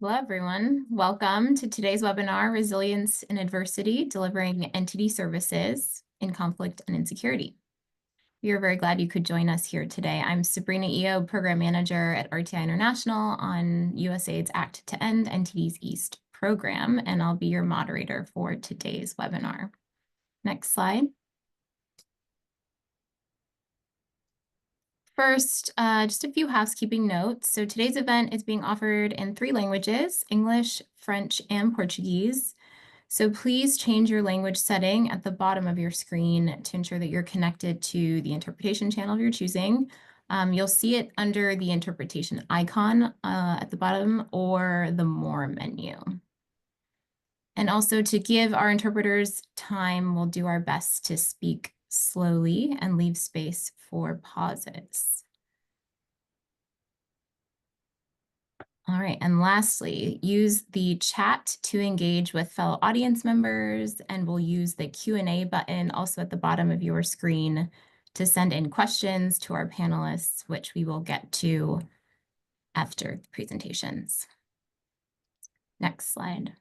Hello, everyone. Welcome to today's webinar, Resilience in Adversity, Delivering NTD Services in Conflict and Insecurity. We are very glad you could join us here today. I'm Sabrina Eo, Program Manager at RTI International on USAID's Act to End NTDs East program, and I'll be your moderator for today's webinar. Next slide. First, just a few housekeeping notes. So today's event is being offered in 3 languages, English, French, and Portuguese. So please change your language setting at the bottom of your screen to ensure that you're connected to the interpretation channel you're choosing. You'll see it under the interpretation icon at the bottom or the More menu. And also to give our interpreters time, we'll do our best to speak slowly and leave space for pauses. All right, and lastly, use the chat to engage with fellow audience members, and we'll use the Q&A button also at the bottom of your screen to send in questions to our panelists, which we will get to after the presentations. Next slide.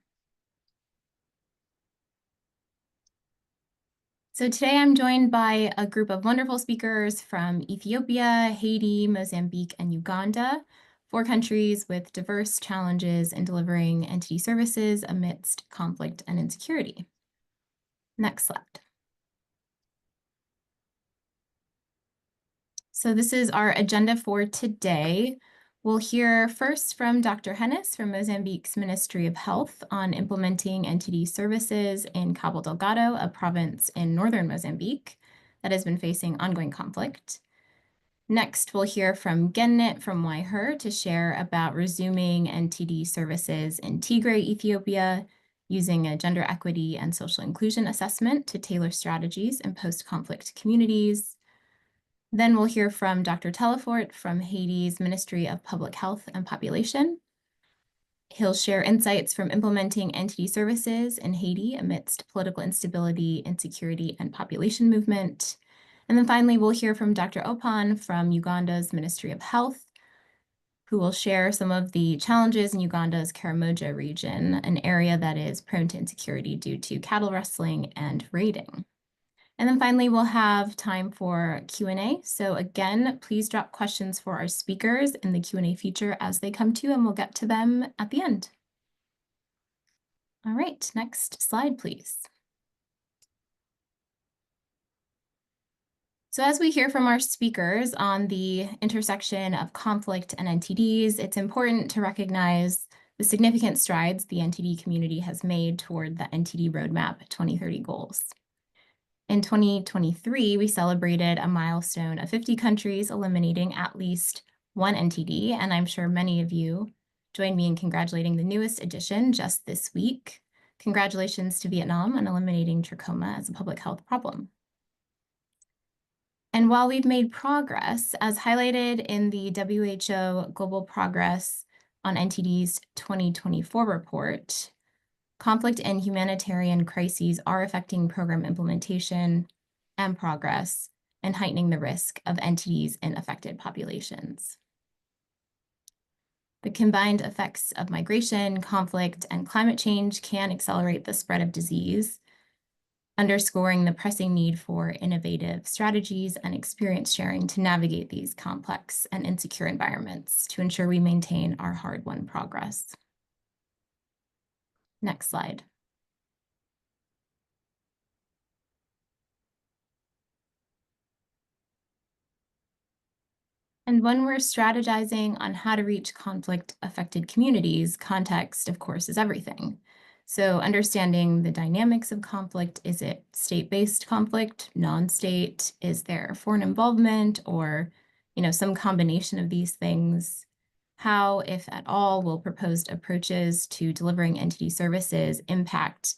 So today I'm joined by a group of wonderful speakers from Ethiopia, Haiti, Mozambique, and Uganda, 4 countries with diverse challenges in delivering NTD services amidst conflict and insecurity. Next slide. So this is our agenda for today. We'll hear first from Dr. Hennis from Mozambique's Ministry of Health on implementing NTD services in Cabo Delgado, a province in northern Mozambique that has been facing ongoing conflict. Next, we'll hear from Gennit from Waiher to share about resuming NTD services in Tigray, Ethiopia, using a gender equity and social inclusion assessment to tailor strategies in post-conflict communities. Then we'll hear from Dr. Telefort from Haiti's Ministry of Public Health and Population. He'll share insights from implementing NTD services in Haiti amidst political instability, insecurity, and population movement. And then finally, we'll hear from Dr. Opan from Uganda's Ministry of Health, who will share some of the challenges in Uganda's Karamoja region, an area that is prone to insecurity due to cattle rustling and raiding. And then finally, we'll have time for Q&A. So again, please drop questions for our speakers in the Q&A feature as they come to, and we'll get to them at the end. All right, next slide, please. So as we hear from our speakers on the intersection of conflict and NTDs, it's important to recognize the significant strides the NTD community has made toward the NTD Roadmap 2030 goals. In 2023, we celebrated a milestone of 50 countries eliminating at least one NTD, and I'm sure many of you joined me in congratulating the newest addition just this week. Congratulations to Vietnam on eliminating trachoma as a public health problem. And while we've made progress, as highlighted in the WHO Global Progress on NTDs 2024 report, conflict and humanitarian crises are affecting program implementation and progress and heightening the risk of NTDs in affected populations. The combined effects of migration, conflict, and climate change can accelerate the spread of disease, underscoring the pressing need for innovative strategies and experience sharing to navigate these complex and insecure environments to ensure we maintain our hard-won progress. Next slide. And when we're strategizing on how to reach conflict-affected communities, context, of course, is everything. So understanding the dynamics of conflict, is it state-based conflict, non-state? Is there foreign involvement or, some combination of these things? How, if at all, will proposed approaches to delivering NTD services impact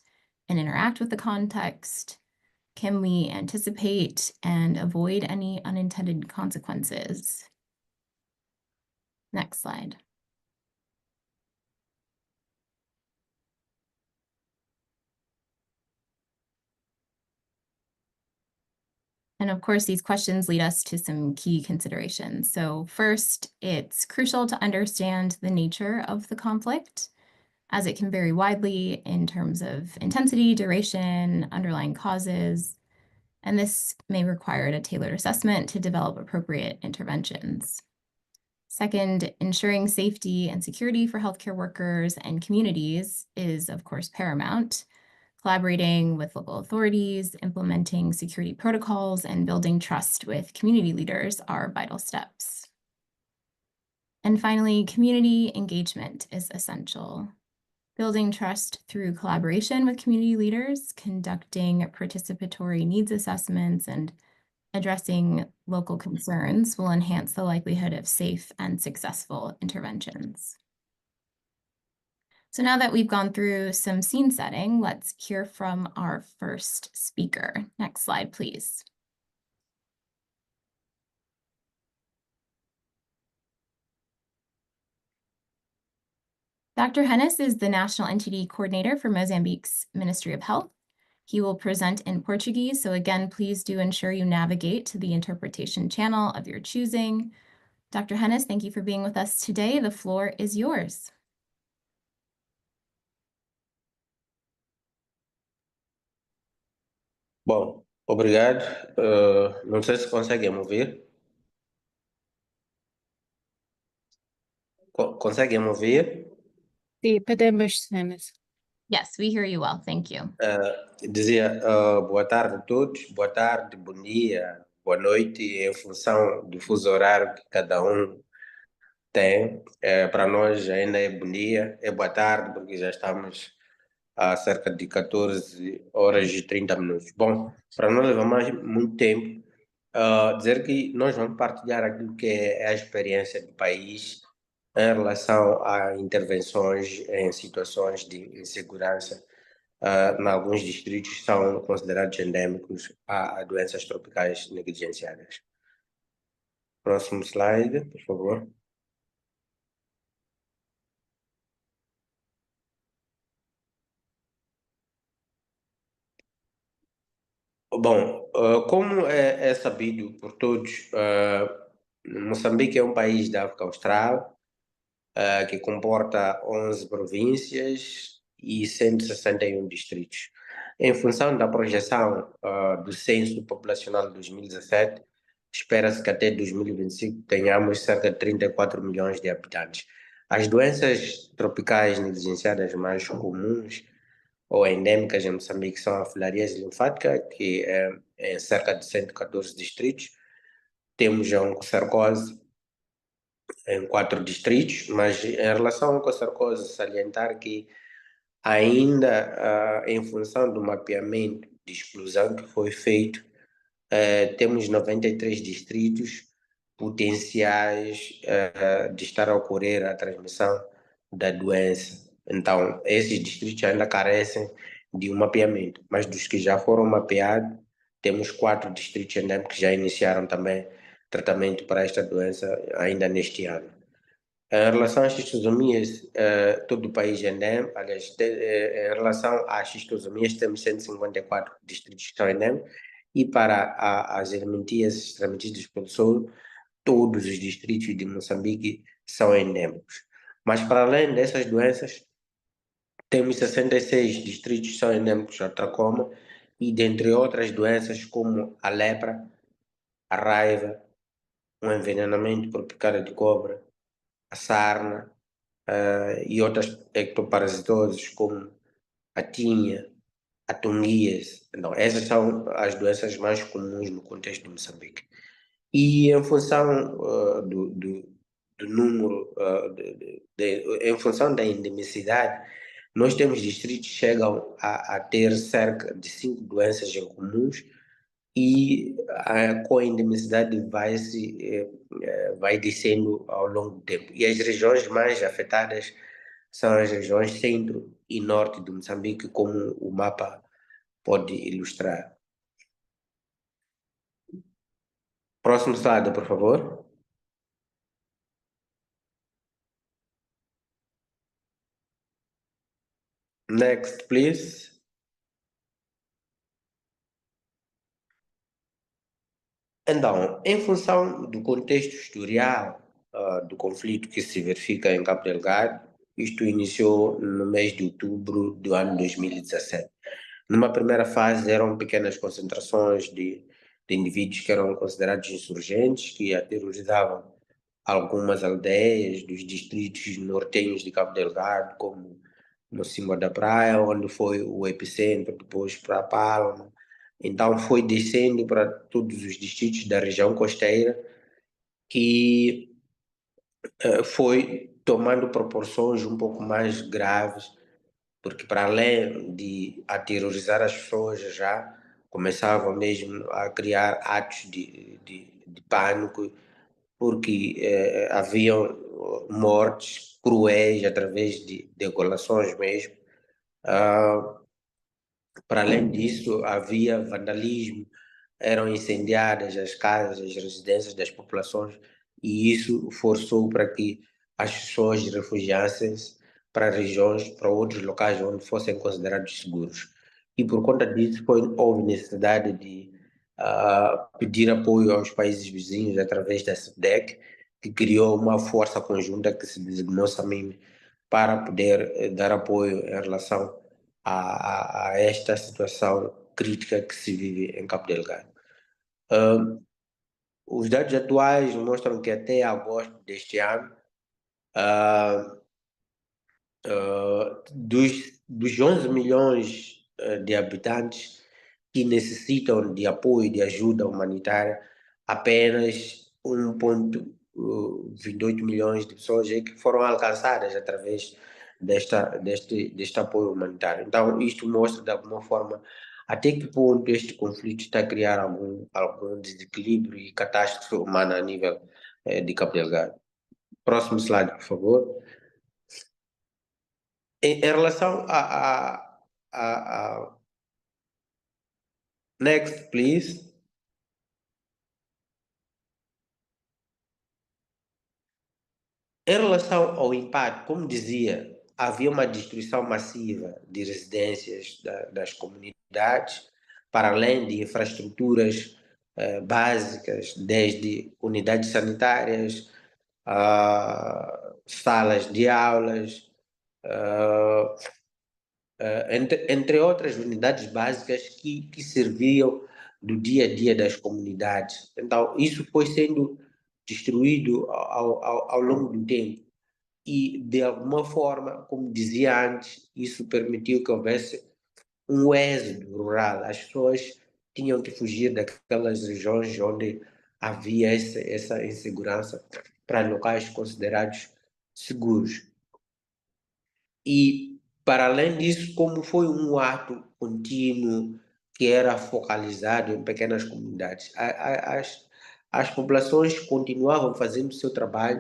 and interact with the context? Can we anticipate and avoid any unintended consequences? Next slide. And of course, these questions lead us to some key considerations. So first, it's crucial to understand the nature of the conflict. as it can vary widely in terms of intensity, duration, underlying causes, and this may require a tailored assessment to develop appropriate interventions. Second, ensuring safety and security for healthcare workers and communities is, of course, paramount. Collaborating with local authorities, implementing security protocols, and building trust with community leaders are vital steps. And finally, community engagement is essential. Building trust through collaboration with community leaders, conducting participatory needs assessments, and addressing local concerns will enhance the likelihood of safe and successful interventions. So now that we've gone through some scene setting, let's hear from our first speaker. Next slide, please. Dr. Hennis is the National NTD Coordinator for Mozambique's Ministry of Health. He will present in Portuguese, so again, please do ensure you navigate to the interpretation channel of your choosing. Dr. Hennis, thank you for being with us today. The floor is yours. Bom, obrigado. Não sei se conseguem me ouvir. Conseguem me ouvir? Sim, podemos, Hannes. Yes, we hear you well. Thank you. Dizia boa tarde a todos, boa tarde, bom dia, boa noite, em função do fuso horário que cada um tem. Para nós ainda é bom dia, é boa tarde, porque já estamos a cerca de 14 horas e 30 minutos. Bom, para não levar mais muito tempo, dizer que nós vamos partilhar aquilo que é a experiência do país em relação a intervenções em situações de insegurança em alguns distritos que são considerados endêmicos a doenças tropicais negligenciadas. Próximo slide, por favor. Bom, como é sabido por todos, Moçambique é um país da África Austral que comporta 11 províncias e 161 distritos. Em função da projeção do Censo Populacional de 2017, espera-se que até 2025 tenhamos cerca de 34 milhões de habitantes. As doenças tropicais negligenciadas mais comuns ou endêmicas em Moçambique são a filariase linfática, que é em cerca de 114 distritos. Temos a oncocercose em 4 distritos, mas em relação à oncocercose, salientar que ainda em função do mapeamento de exclusão que foi feito, temos 93 distritos potenciais de estar a ocorrer a transmissão da doença. Então, esses distritos ainda carecem de um mapeamento, mas dos que já foram mapeados, temos 4 distritos endêmicos que já iniciaram também tratamento para esta doença ainda neste ano. Em relação às xistosomias, todo o país é endêmico. Aliás, em relação às xistosomias, temos 154 distritos que são endêmicos, e para as helminthias transmitidas pelo solo, todos os distritos de Moçambique são endêmicos. Mas para além dessas doenças, temos 66 distritos que são endêmicos ao tracoma, e dentre outras doenças como a lepra, a raiva, um envenenamento por picada de cobra, a sarna e outras ectoparasitoses como a tinha, a tunguias. Então, essas são as doenças mais comuns no contexto de Moçambique. E em função do número, em função da endemicidade, nós temos distritos que chegam a ter cerca de 5 doenças em comuns, e com a endemicidade vai descendo ao longo do tempo. E as regiões mais afetadas são as regiões centro e norte de Moçambique, como o mapa pode ilustrar. Próximo slide, por favor. Next, please. Então, em função do contexto historial do conflito que se verifica em Cabo Delgado, Isto iniciou no mês de outubro do ano 2017. Numa primeira fase eram pequenas concentrações de indivíduos que eram considerados insurgentes, que aterrorizavam algumas aldeias dos distritos nortenhos de Cabo Delgado, como no cimo da praia, onde foi o epicentro, depois para Palma. Então foi descendo para todos os distritos da região costeira, que foi tomando proporções um pouco mais graves, porque para além de aterrorizar as pessoas, já começavam mesmo a criar atos de pânico, porque haviam mortes cruéis através de degolações mesmo. Para além disso, havia vandalismo, eram incendiadas as casas, as residências das populações, e isso forçou para que as pessoas refugiassem para regiões, para outros locais onde fossem considerados seguros. E por conta disso houve necessidade de pedir apoio aos países vizinhos através da SEDEC, que criou uma força conjunta que se designou SAMIM para poder dar apoio em relação a esta situação crítica que se vive em Cabo Delgado. Os dados atuais mostram que até agosto deste ano, dos 11 milhões de habitantes que necessitam de apoio e de ajuda humanitária, apenas 1,28 milhões de pessoas é que foram alcançadas através deste apoio humanitário. Então, isto mostra, de alguma forma, até que ponto este conflito está a criar algum desequilíbrio e catástrofe humana a nível de Cabo Delgado. Próximo slide, por favor. Em relação a next, please. Em relação ao impacto, como dizia, havia uma destruição massiva de residências das comunidades, para além de infraestruturas básicas, desde unidades sanitárias, salas de aulas, entre outras unidades básicas que serviam do dia a dia das comunidades. Então, isso foi sendo destruído ao longo do tempo. E, de alguma forma, como dizia antes, isso permitiu que houvesse um êxodo rural. As pessoas tinham que fugir daquelas regiões onde havia essa insegurança para locais considerados seguros. E, para além disso, como foi um ato contínuo que era focalizado em pequenas comunidades, as populações continuavam fazendo o seu trabalho,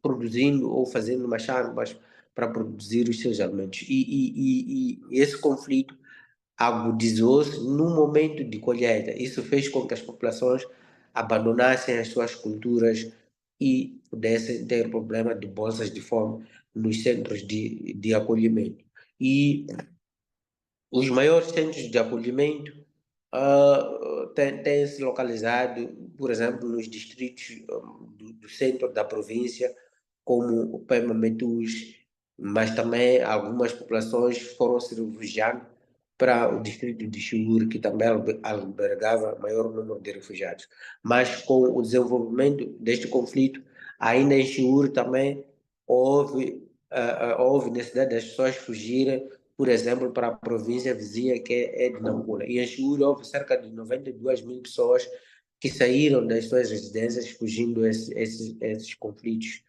produzindo ou fazendo machambas para produzir os seus alimentos. E esse conflito agudizou-se no momento de colheita. Isso fez com que as populações abandonassem as suas culturas e pudessem ter problema de bolsas de fome nos centros de acolhimento. E os maiores centros de acolhimento têm se localizado, por exemplo, nos distritos do centro da província, como o Pema-Metus, mas também algumas populações foram se refugiando para o distrito de Chiur, que também albergava maior número de refugiados. Mas com o desenvolvimento deste conflito, ainda em Chiur também houve necessidade das pessoas fugirem, por exemplo, para a província vizinha que é de Nampula. E em Chiur houve cerca de 92 mil pessoas que saíram das suas residências fugindo esses conflitos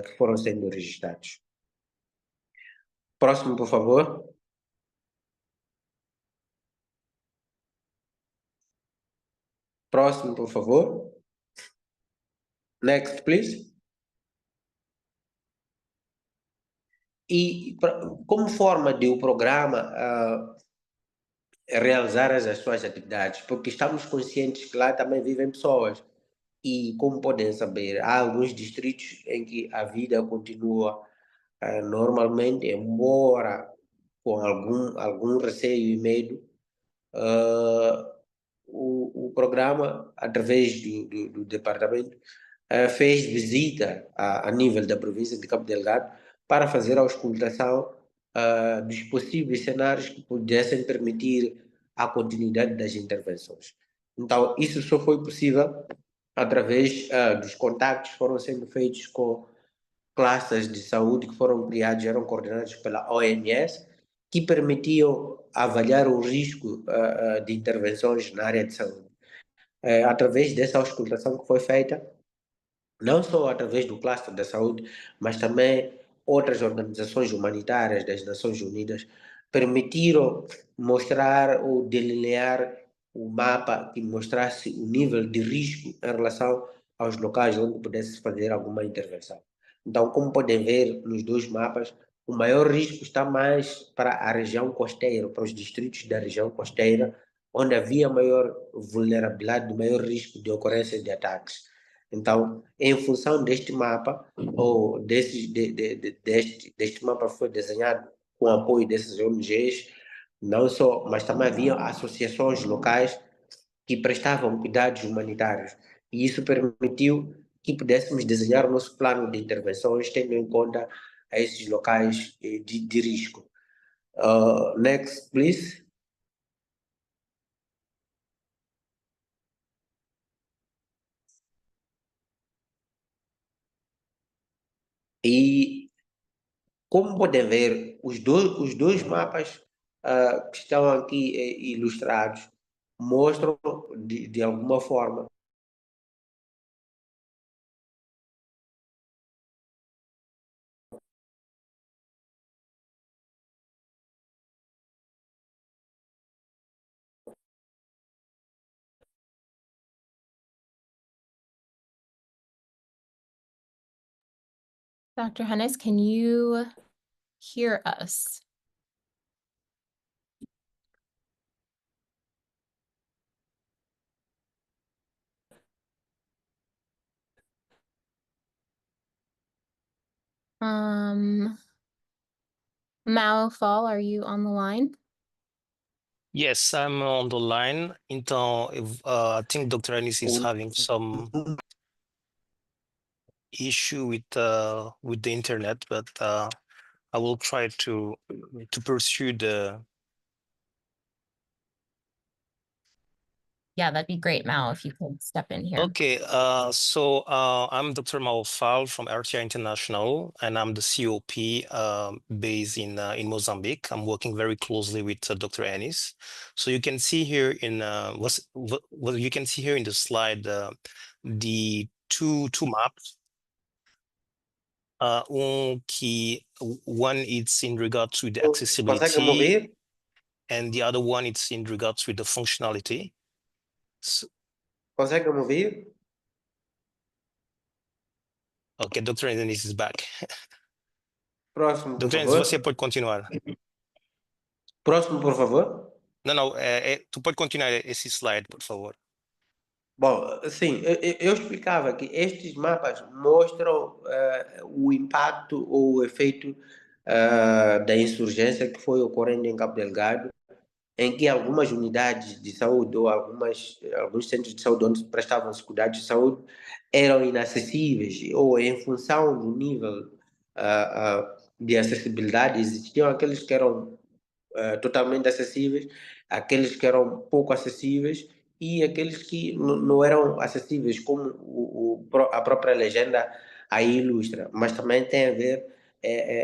que foram sendo registrados. Próximo, por favor. Próximo, por favor. Next, please. E como forma de o programa realizar as suas atividades, porque estamos conscientes que lá também vivem pessoas. E como podem saber, há alguns distritos em que a vida continua normalmente, embora com algum receio e medo. O programa, através do departamento, fez visita a nível da província de Cabo Delgado para fazer a auscultação dos possíveis cenários que pudessem permitir a continuidade das intervenções. Então, isso só foi possível através dos contactos que foram sendo feitos com classes de saúde que foram criados, eram coordenados pela OMS, que permitiam avaliar o risco de intervenções na área de saúde. Através dessa auscultação que foi feita, não só através do cluster da saúde, mas também outras organizações humanitárias das Nações Unidas permitiram mostrar ou delinear o mapa que mostrasse o nível de risco em relação aos locais onde pudesse fazer alguma intervenção. Então, como podem ver nos dois mapas, o maior risco está mais para a região costeira, para os distritos da região costeira, onde havia maior vulnerabilidade, maior risco de ocorrência de ataques. Então, em função deste mapa, ou deste mapa foi desenhado com o apoio dessas ONGs, não só, mas também havia associações locais que prestavam cuidados humanitários. E isso permitiu que pudéssemos desenhar o nosso plano de intervenções, tendo em conta esses locais de risco. Next, please. E como podem ver, os dois mapas que estão aqui ilustrados mostram de alguma forma Dr. Hennis, can you hear us? Mao Fall, are you on the line? Yes, I'm on the line. Então, I think Dr. Anis is having some issue with the internet, but I will try to pursue the. Yeah, that'd be great, Mao, if you could step in here. Okay, so I'm Dr. Mao Fall from RTI International, and I'm the COP based in Mozambique. I'm working very closely with Dr. Anis. So you can see here in what you can see here in the slide the two maps. One it's in regard to the accessibility, and the other one it's in regards with the functionality. Consegue me ouvir? Ok, Dr. Anis is back. Próximo, por Dr. Anis, favor. você pode continuar. Próximo, por favor. Não, tu pode continuar esse slide, por favor. Bom, sim, eu explicava que estes mapas mostram o impacto ou o efeito da insurgência que foi ocorrendo em Cabo Delgado, em que algumas unidades de saúde ou alguns centros de saúde onde prestavam-se cuidados de saúde eram inacessíveis, ou em função do nível de acessibilidade, existiam aqueles que eram totalmente acessíveis, aqueles que eram pouco acessíveis e aqueles que não eram acessíveis, como a própria legenda aí ilustra, mas também tem a ver,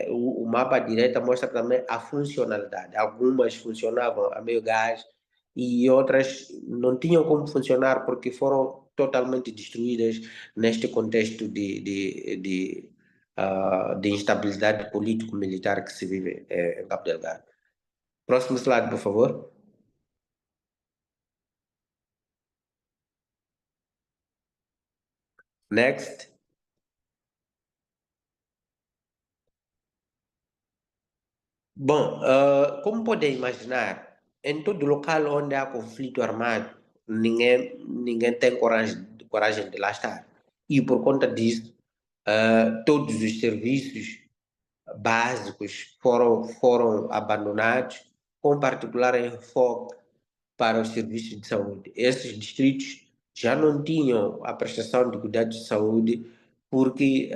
o mapa à direita mostra também a funcionalidade. Algumas funcionavam a meio gás e outras não tinham como funcionar porque foram totalmente destruídas neste contexto de instabilidade político-militar que se vive em Cabo Delgado. Próximo slide, por favor. Next. Bom, como podem imaginar, em todo local onde há conflito armado, ninguém tem coragem de lá estar. E por conta disso, todos os serviços básicos foram abandonados, com particular enfoque para os serviços de saúde. Esses distritos já não tinham a prestação de cuidados de saúde porque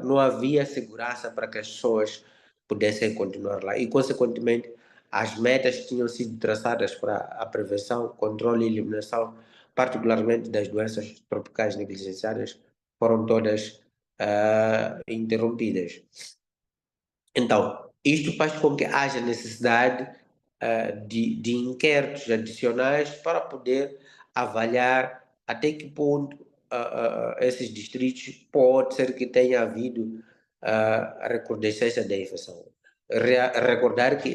não havia segurança para que as pessoas pudessem continuar lá. E, consequentemente, as metas tinham sido traçadas para a prevenção, controle e eliminação, particularmente das doenças tropicais negligenciadas, foram todas interrompidas. Então, isto faz com que haja necessidade de inquéritos adicionais para poder avaliar até que ponto esses distritos pode ser que tenha havido a recrudescência da infecção. Recordar que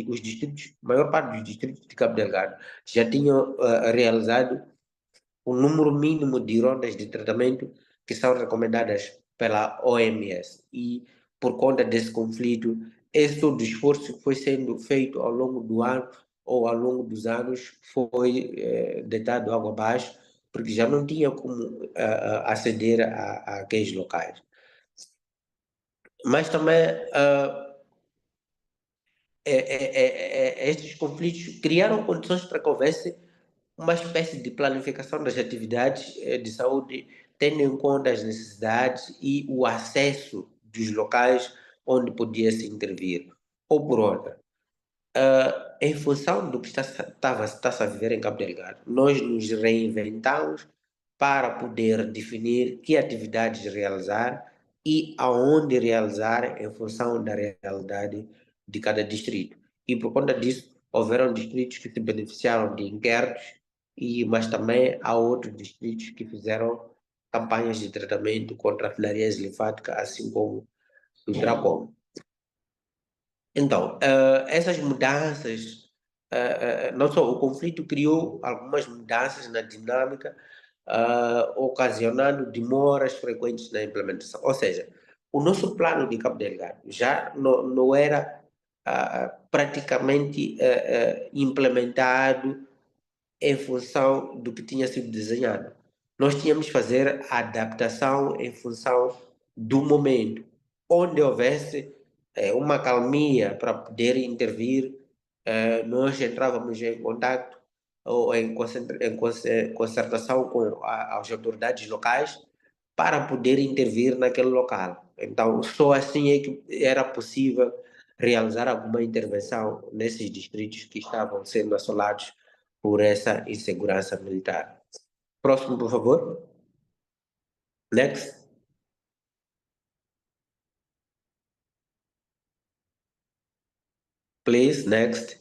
os distritos, a maior parte dos distritos de Cabo Delgado já tinham realizado o número mínimo de rondas de tratamento que são recomendadas pela OMS. E, por conta desse conflito, esse todo esforço que foi sendo feito ao longo do ano ou ao longo dos anos foi deitado água abaixo, porque já não tinha como aceder a aqueles locais. Mas também estes conflitos criaram condições para que houvesse uma espécie de planificação das atividades de saúde, tendo em conta as necessidades e o acesso dos locais onde podia-se intervir. Ou por outra, em função do que está-se a viver em Cabo Delgado, nós nos reinventamos para poder definir que atividades realizar e aonde realizar em função da realidade de cada distrito. E por conta disso, houveram distritos que se beneficiaram de inquéritos, mas também há outros distritos que fizeram campanhas de tratamento contra a filariase linfática, assim como o tracoma. Então, essas mudanças, não só o conflito criou algumas mudanças na dinâmica, ocasionando demoras frequentes na implementação. Ou seja, o nosso plano de Cabo Delgado já não era praticamente implementado em função do que tinha sido desenhado. Nós tínhamos que fazer a adaptação em função do momento, onde houvesse uma calmia para poder intervir, nós entrávamos em contato ou em concertação com as autoridades locais para poder intervir naquele local. Então, só assim é que era possível realizar alguma intervenção nesses distritos que estavam sendo assolados por essa insegurança militar. Próximo, por favor. Next. Please, next.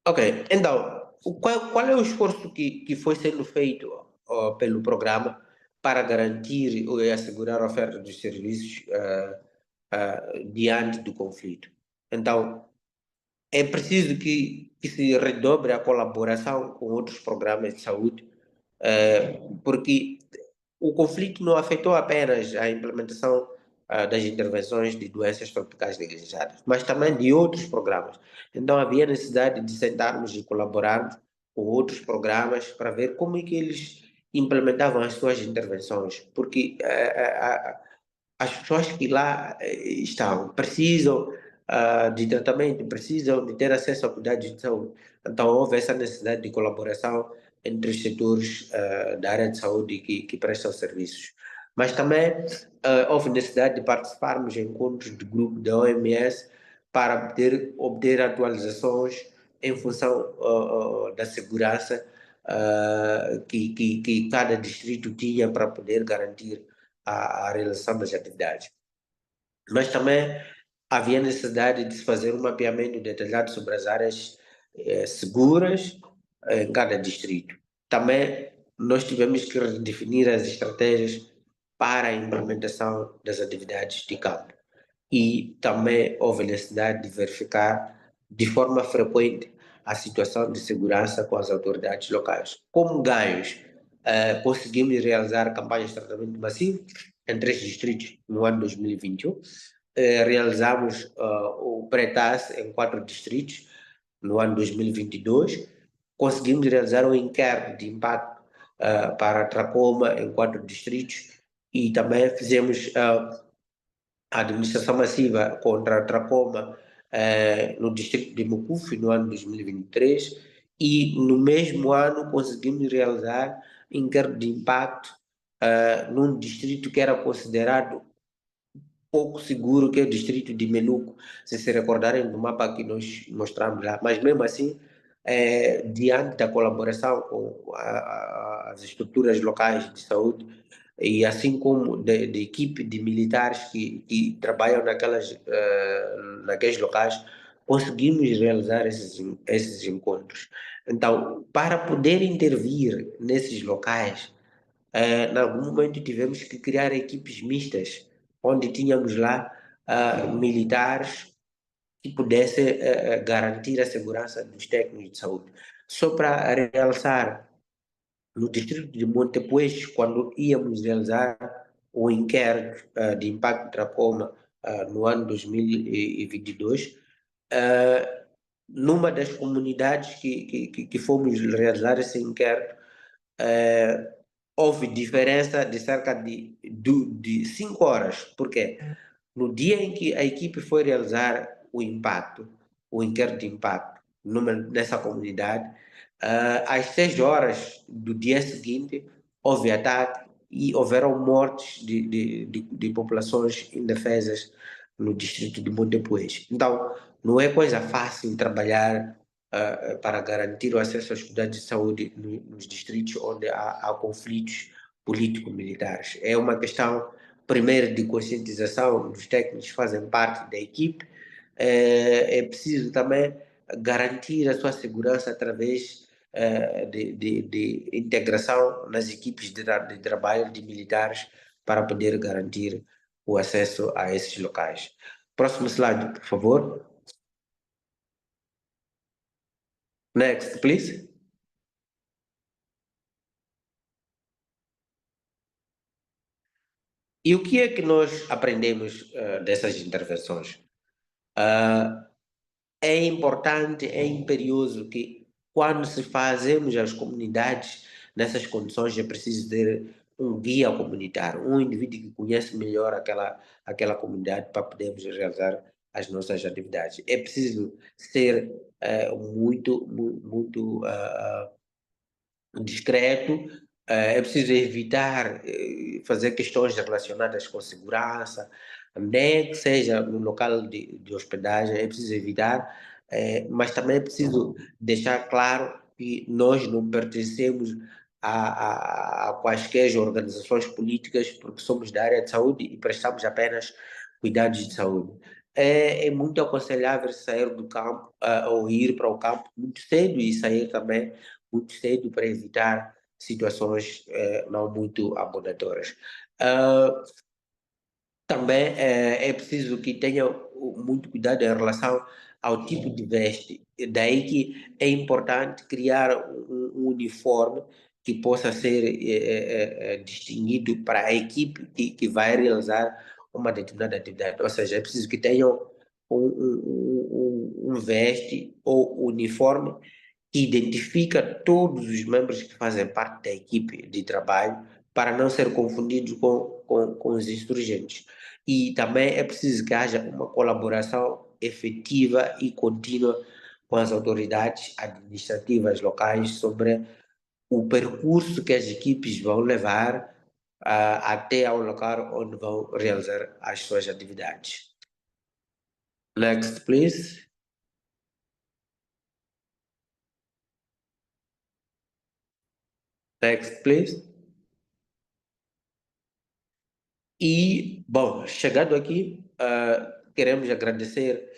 Ok, então, qual é o esforço que foi sendo feito pelo programa para garantir e assegurar a oferta dos serviços diante do conflito? Então, é preciso que se redobre a colaboração com outros programas de saúde, porque o conflito não afetou apenas a implementação das intervenções de doenças tropicais negligenciadas, mas também de outros programas. Então havia necessidade de sentarmos e colaborarmos com outros programas para ver como é que eles implementavam as suas intervenções, porque as pessoas que lá estão precisam de tratamento, precisam de ter acesso a cuidados de saúde. Então houve essa necessidade de colaboração entre os setores da área de saúde que prestam serviços. Mas também houve necessidade de participarmos em encontros de grupo da OMS para poder obter atualizações em função da segurança que cada distrito tinha para poder garantir a realização das atividades. Mas também havia necessidade de se fazer um mapeamento detalhado sobre as áreas seguras em cada distrito. Também nós tivemos que redefinir as estratégias para a implementação das atividades de campo. E também houve necessidade de verificar de forma frequente a situação de segurança com as autoridades locais. Como ganhos, conseguimos realizar campanhas de tratamento massivo em 3 distritos no ano 2021. Realizamos o pré-TAS em 4 distritos no ano 2022. Conseguimos realizar um inquérito de impacto para tracoma em 4 distritos e também fizemos a administração massiva contra a tracoma no distrito de Mucufi no ano 2023 e no mesmo ano conseguimos realizar inquérito de impacto num distrito que era considerado pouco seguro, que é o distrito de Meluco, se recordarem do mapa que nós mostramos lá. Mas mesmo assim, diante da colaboração com as estruturas locais de saúde, e assim como de equipe de militares que trabalham naqueles locais, conseguimos realizar esses encontros. Então, para poder intervir nesses locais, em algum momento tivemos que criar equipes mistas, onde tínhamos lá militares que pudessem garantir a segurança dos técnicos de saúde. Só para realçar, no distrito de Montepuez, quando íamos realizar o inquérito de impacto de tracoma no ano 2022, numa das comunidades que fomos realizar esse inquérito, houve diferença de cerca de 5 horas. Por quê? No dia em que a equipe foi realizar o inquérito de impacto nessa comunidade, às 6 horas do dia seguinte, houve ataque e houveram mortes de populações indefesas no distrito de Montepuez. Então, não é coisa fácil trabalhar para garantir o acesso aos cuidados de saúde nos distritos onde há conflitos político-militares. É uma questão, primeiro, de conscientização dos técnicos que fazem parte da equipe. É preciso também garantir a sua segurança através de integração nas equipes de trabalho de militares para poder garantir o acesso a esses locais. Próximo slide, por favor. Next, please. E o que é que nós aprendemos dessas intervenções? É importante, é imperioso que quando se fazemos as comunidades nessas condições é preciso ter um guia comunitário, um indivíduo que conhece melhor aquela comunidade para podermos realizar as nossas atividades. É preciso ser muito discreto, é preciso evitar fazer questões relacionadas com segurança, nem que seja no local de hospedagem, é preciso evitar, mas também é preciso deixar claro que nós não pertencemos a quaisquer organizações políticas, porque somos da área de saúde e prestamos apenas cuidados de saúde. É muito aconselhável sair do campo ou ir para o campo muito cedo e sair também muito cedo para evitar situações não muito abonadoras. Também é preciso que tenha muito cuidado em relação ao tipo de veste. Daí que é importante criar um uniforme que possa ser distinguido para a equipe que vai realizar uma determinada atividade. Ou seja, é preciso que tenham um veste ou uniforme que identifica todos os membros que fazem parte da equipe de trabalho para não ser confundidos com os insurgentes. E também é preciso que haja uma colaboração efetiva e contínua com as autoridades administrativas locais sobre o percurso que as equipes vão levar até ao local onde vão realizar as suas atividades. Next, please. Next, please. E, bom, chegando aqui, queremos agradecer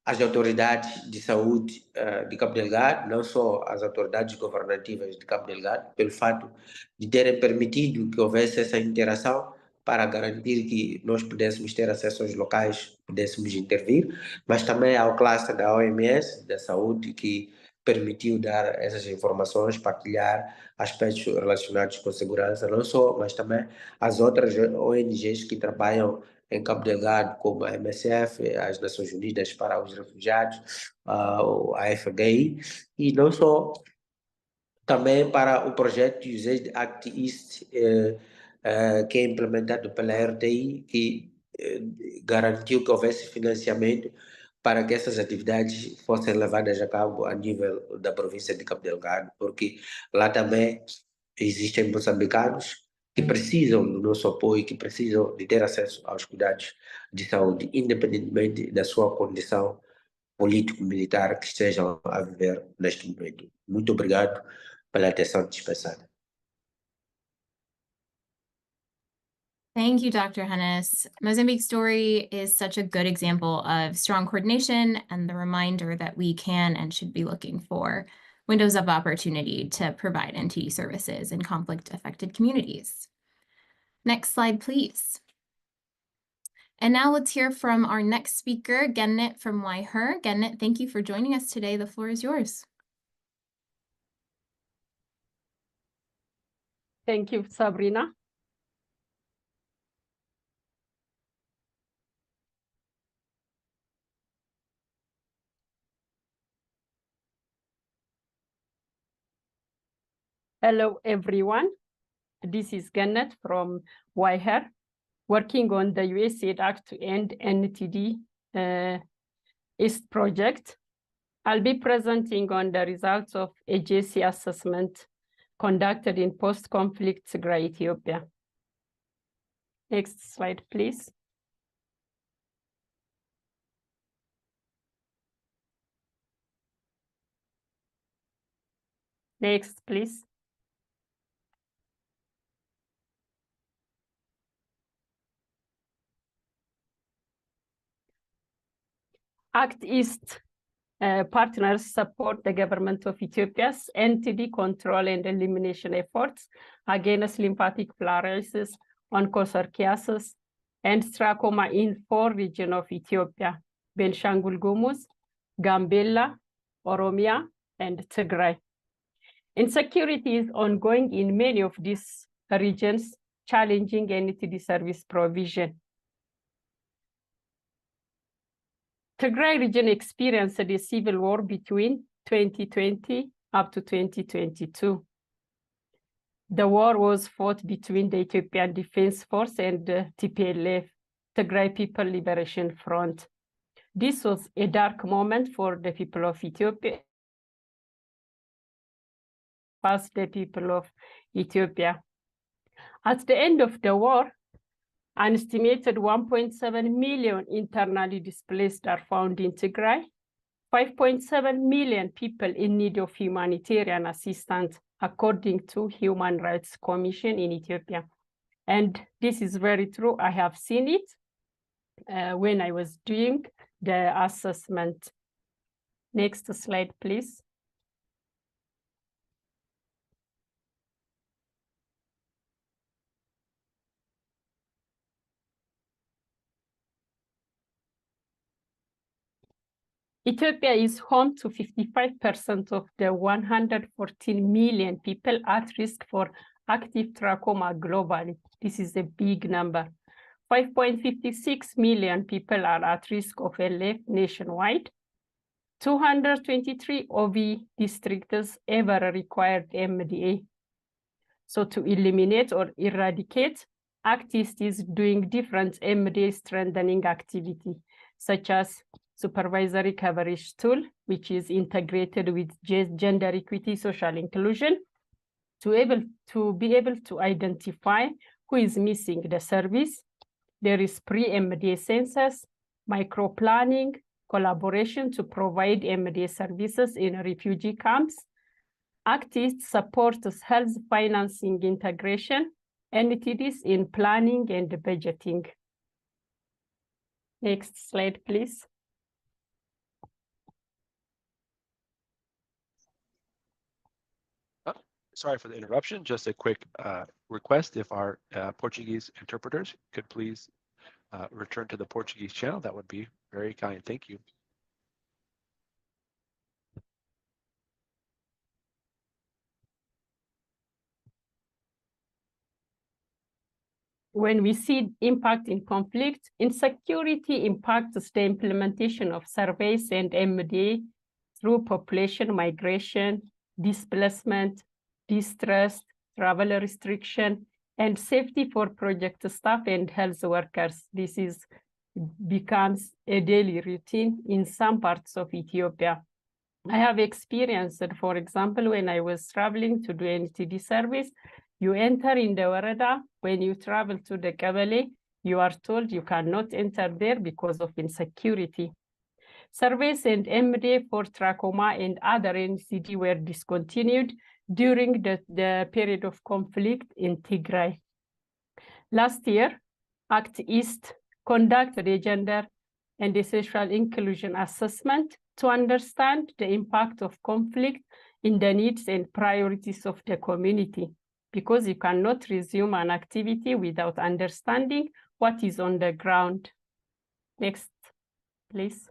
às autoridades de saúde de Cabo Delgado, não só as autoridades governativas de Cabo Delgado, pelo fato de terem permitido que houvesse essa interação para garantir que nós pudéssemos ter acesso aos locais, pudéssemos intervir, mas também ao cluster da OMS, da saúde, que permitiu dar essas informações, partilhar aspectos relacionados com segurança, não só, mas também as outras ONGs que trabalham em Cabo Delgado, como a MSF, as Nações Unidas para os Refugiados, a FHI, e não só, também para o projeto USAID Act East, que é implementado pela RTI, que garantiu que houvesse financiamento para que essas atividades fossem levadas a cabo a nível da província de Cabo Delgado, porque lá também existem moçambicanos que precisam do nosso apoio, que precisam de ter acesso aos cuidados de saúde, independentemente da sua condição político-militar que estejam a viver neste momento. Muito obrigado pela atenção dispensada. Thank you, Dr. Hennis. Mozambique's story is such a good example of strong coordination and the reminder that we can and should be looking for windows of opportunity to provide NTD services in conflict-affected communities. Next slide, please. And now let's hear from our next speaker, Gennet from Waiher. Gennet, thank you for joining us today. The floor is yours. Thank you, Sabrina. Hello, everyone. This is Gennet from Waiher, working on the USAID Act to End NTD East project. I'll be presenting on the results of a JC assessment conducted in post-conflict Tigray, Ethiopia. Next slide, please. Next, please. Act East partners support the government of Ethiopia's NTD control and elimination efforts against lymphatic filariasis, onchocerciasis, and trachoma in 4 regions of Ethiopia: Benshangul Gumuz, Gambela, Oromia, and Tigray. Insecurity is ongoing in many of these regions, challenging NTD service provision. Tigray region experienced a civil war between 2020 up to 2022. The war was fought between the Ethiopian Defense Force and the TPLF, Tigray People Liberation Front. This was a dark moment for the people of Ethiopia, as the people of Ethiopia. At the end of the war, an estimated 1.7 million internally displaced are found in Tigray, 5.7 million people in need of humanitarian assistance, according to Human Rights Commission in Ethiopia. And this is very true. I have seen it when I was doing the assessment. Next slide, please. Ethiopia is home to 55% of the 114 million people at risk for active trachoma globally. This is a big number. 5.56 million people are at risk of LF nationwide. 223 OV districts ever required MDA. So to eliminate or eradicate, Act East is doing different MDA strengthening activity, such as supervisory coverage tool, which is integrated with gender equity, social inclusion, to be able to identify who is missing the service. There is pre-MDA census, micro-planning, collaboration to provide MDA services in refugee camps. Act East supports health financing integration, NTDs in planning and budgeting. Next slide, please. Sorry for the interruption. Just a quick request. If our Portuguese interpreters could please return to the Portuguese channel, that would be very kind. Thank you. When we see impact in conflict, insecurity impacts the implementation of surveys and MDA through population migration, displacement, distress, travel restriction, and safety for project staff and health workers. This becomes a daily routine in some parts of Ethiopia. I have experienced that, for example, when I was traveling to do NTD service, you enter in the Warada. When you travel to the Kabale, you are told you cannot enter there because of insecurity. Surveys and MD for trachoma and other NTD were discontinued during the period of conflict in Tigray. Last year, Act East conducted a gender and a social inclusion assessment to understand the impact of conflict in the needs and priorities of the community, because you cannot resume an activity without understanding what is on the ground. Next, please.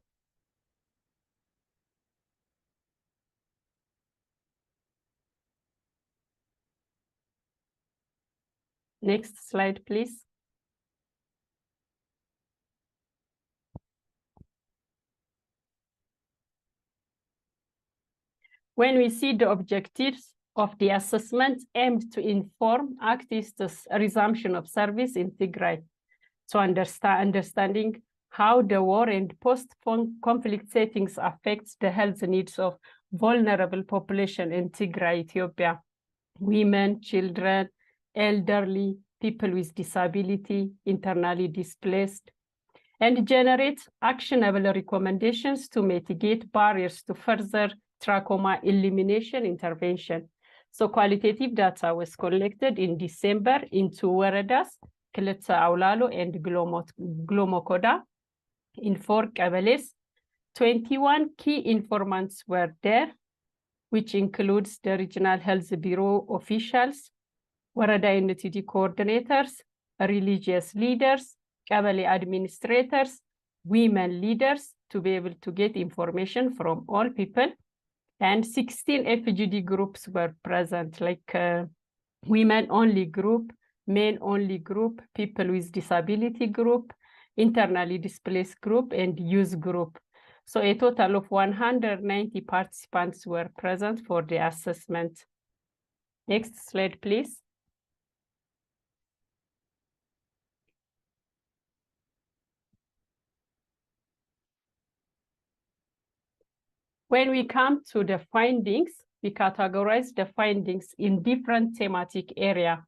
Next slide, please. When we see the objectives of the assessment aimed to inform activists' resumption of service in Tigray, to understanding how the war and post-conflict settings affects the health needs of vulnerable population in Tigray, Ethiopia, women, children, elderly, people with disability, internally displaced, and generate actionable recommendations to mitigate barriers to further trachoma elimination intervention. So qualitative data was collected in December in 2 waradas, Kiletsa Aulalo and Glomokoda, in 4 Kabbales. 21 key informants were there, which includes the Regional Health Bureau officials, Warada NTD coordinators, religious leaders, Kabale administrators, women leaders, to be able to get information from all people. And 16 FGD groups were present, like women-only group, men-only group, people with disability group, internally displaced group, and youth group. So a total of 190 participants were present for the assessment. Next slide, please. When we come to the findings, we categorize the findings in different thematic areas.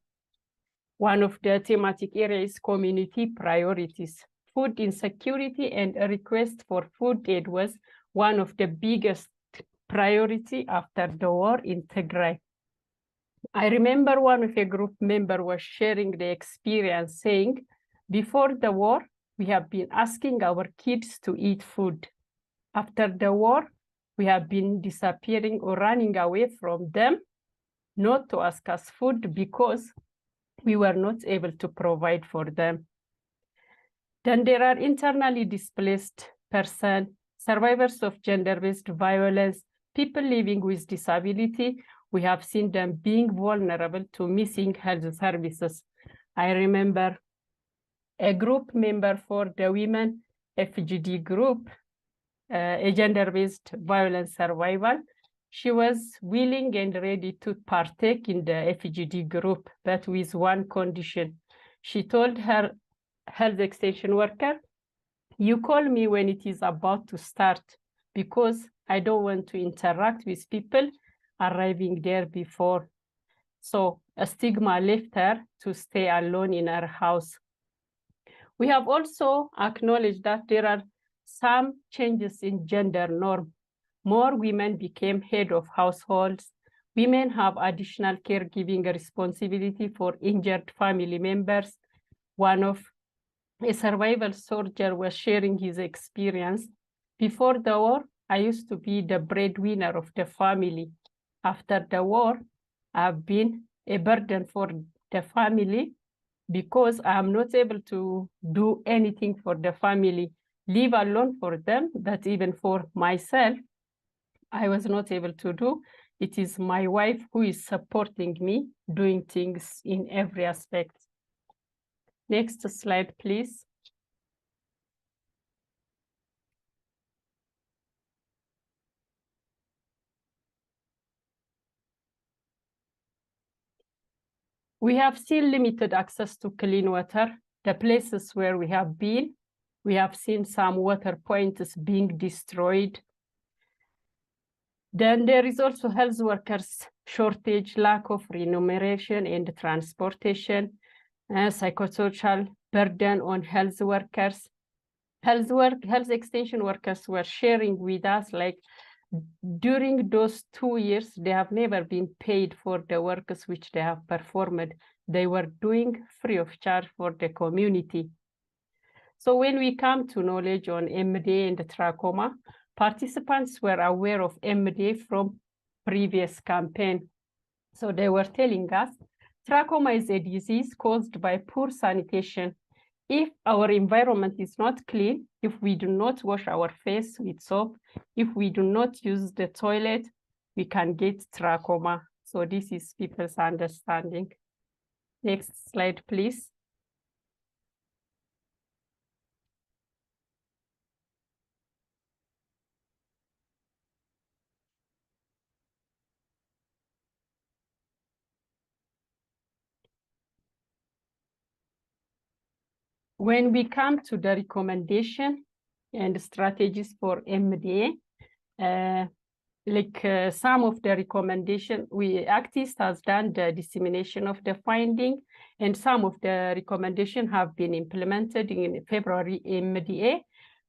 One of the thematic areas is community priorities. Food insecurity and a request for food aid was one of the biggest priority after the war in Tigray. I remember one of a group member was sharing the experience saying, before the war, we have been asking our kids to eat food. After the war, we have been disappearing or running away from them, not to ask us food because we were not able to provide for them. Then there are internally displaced persons, survivors of gender-based violence, people living with disability. We have seen them being vulnerable to missing health services. I remember a group member for the women FGD group, a gender-based violence survivor. She was willing and ready to partake in the FGD group, but with one condition. She told her health extension worker, you call me when it is about to start because I don't want to interact with people arriving there before. So a stigma left her to stay alone in her house. We have also acknowledged that there are some changes in gender norm. More women became head of households. Women have additional caregiving responsibility for injured family members. One of a survival soldier was sharing his experience. Before the war, I used to be the breadwinner of the family. After the war, I've been a burden for the family because I am not able to do anything for the family, leave alone for them, but even for myself, I was not able to do. It is my wife who is supporting me, doing things in every aspect. Next slide, please. We have seen limited access to clean water. The places where we have been, we have seen some water points being destroyed. Then there is also health workers shortage, lack of remuneration and transportation, psychosocial burden on health workers. Health extension workers were sharing with us, like, during those 2 years, they have never been paid for the works which they have performed. They were doing free of charge for the community. So when we come to knowledge on MDA and trachoma, participants were aware of MDA from previous campaign. So they were telling us, trachoma is a disease caused by poor sanitation. If our environment is not clean, if we do not wash our face with soap, if we do not use the toilet, we can get trachoma. So this is people's understanding. Next slide, please. When we come to the recommendation and strategies for MDA, some of the recommendation, ACTIST has done the dissemination of the finding, and some of the recommendation have been implemented in February MDA.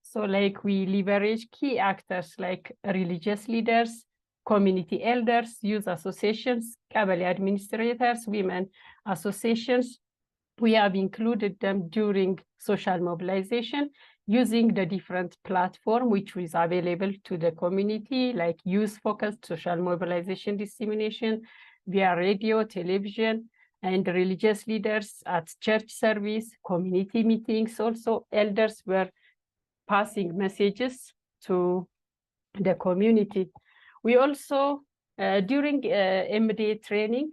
So like we leverage key actors like religious leaders, community elders, youth associations, Kabali administrators, women associations. We have included them during social mobilization using the different platform which is available to the community, like youth-focused social mobilization dissemination via radio, television, and religious leaders at church service, community meetings. Also, elders were passing messages to the community. We also, during MDA training,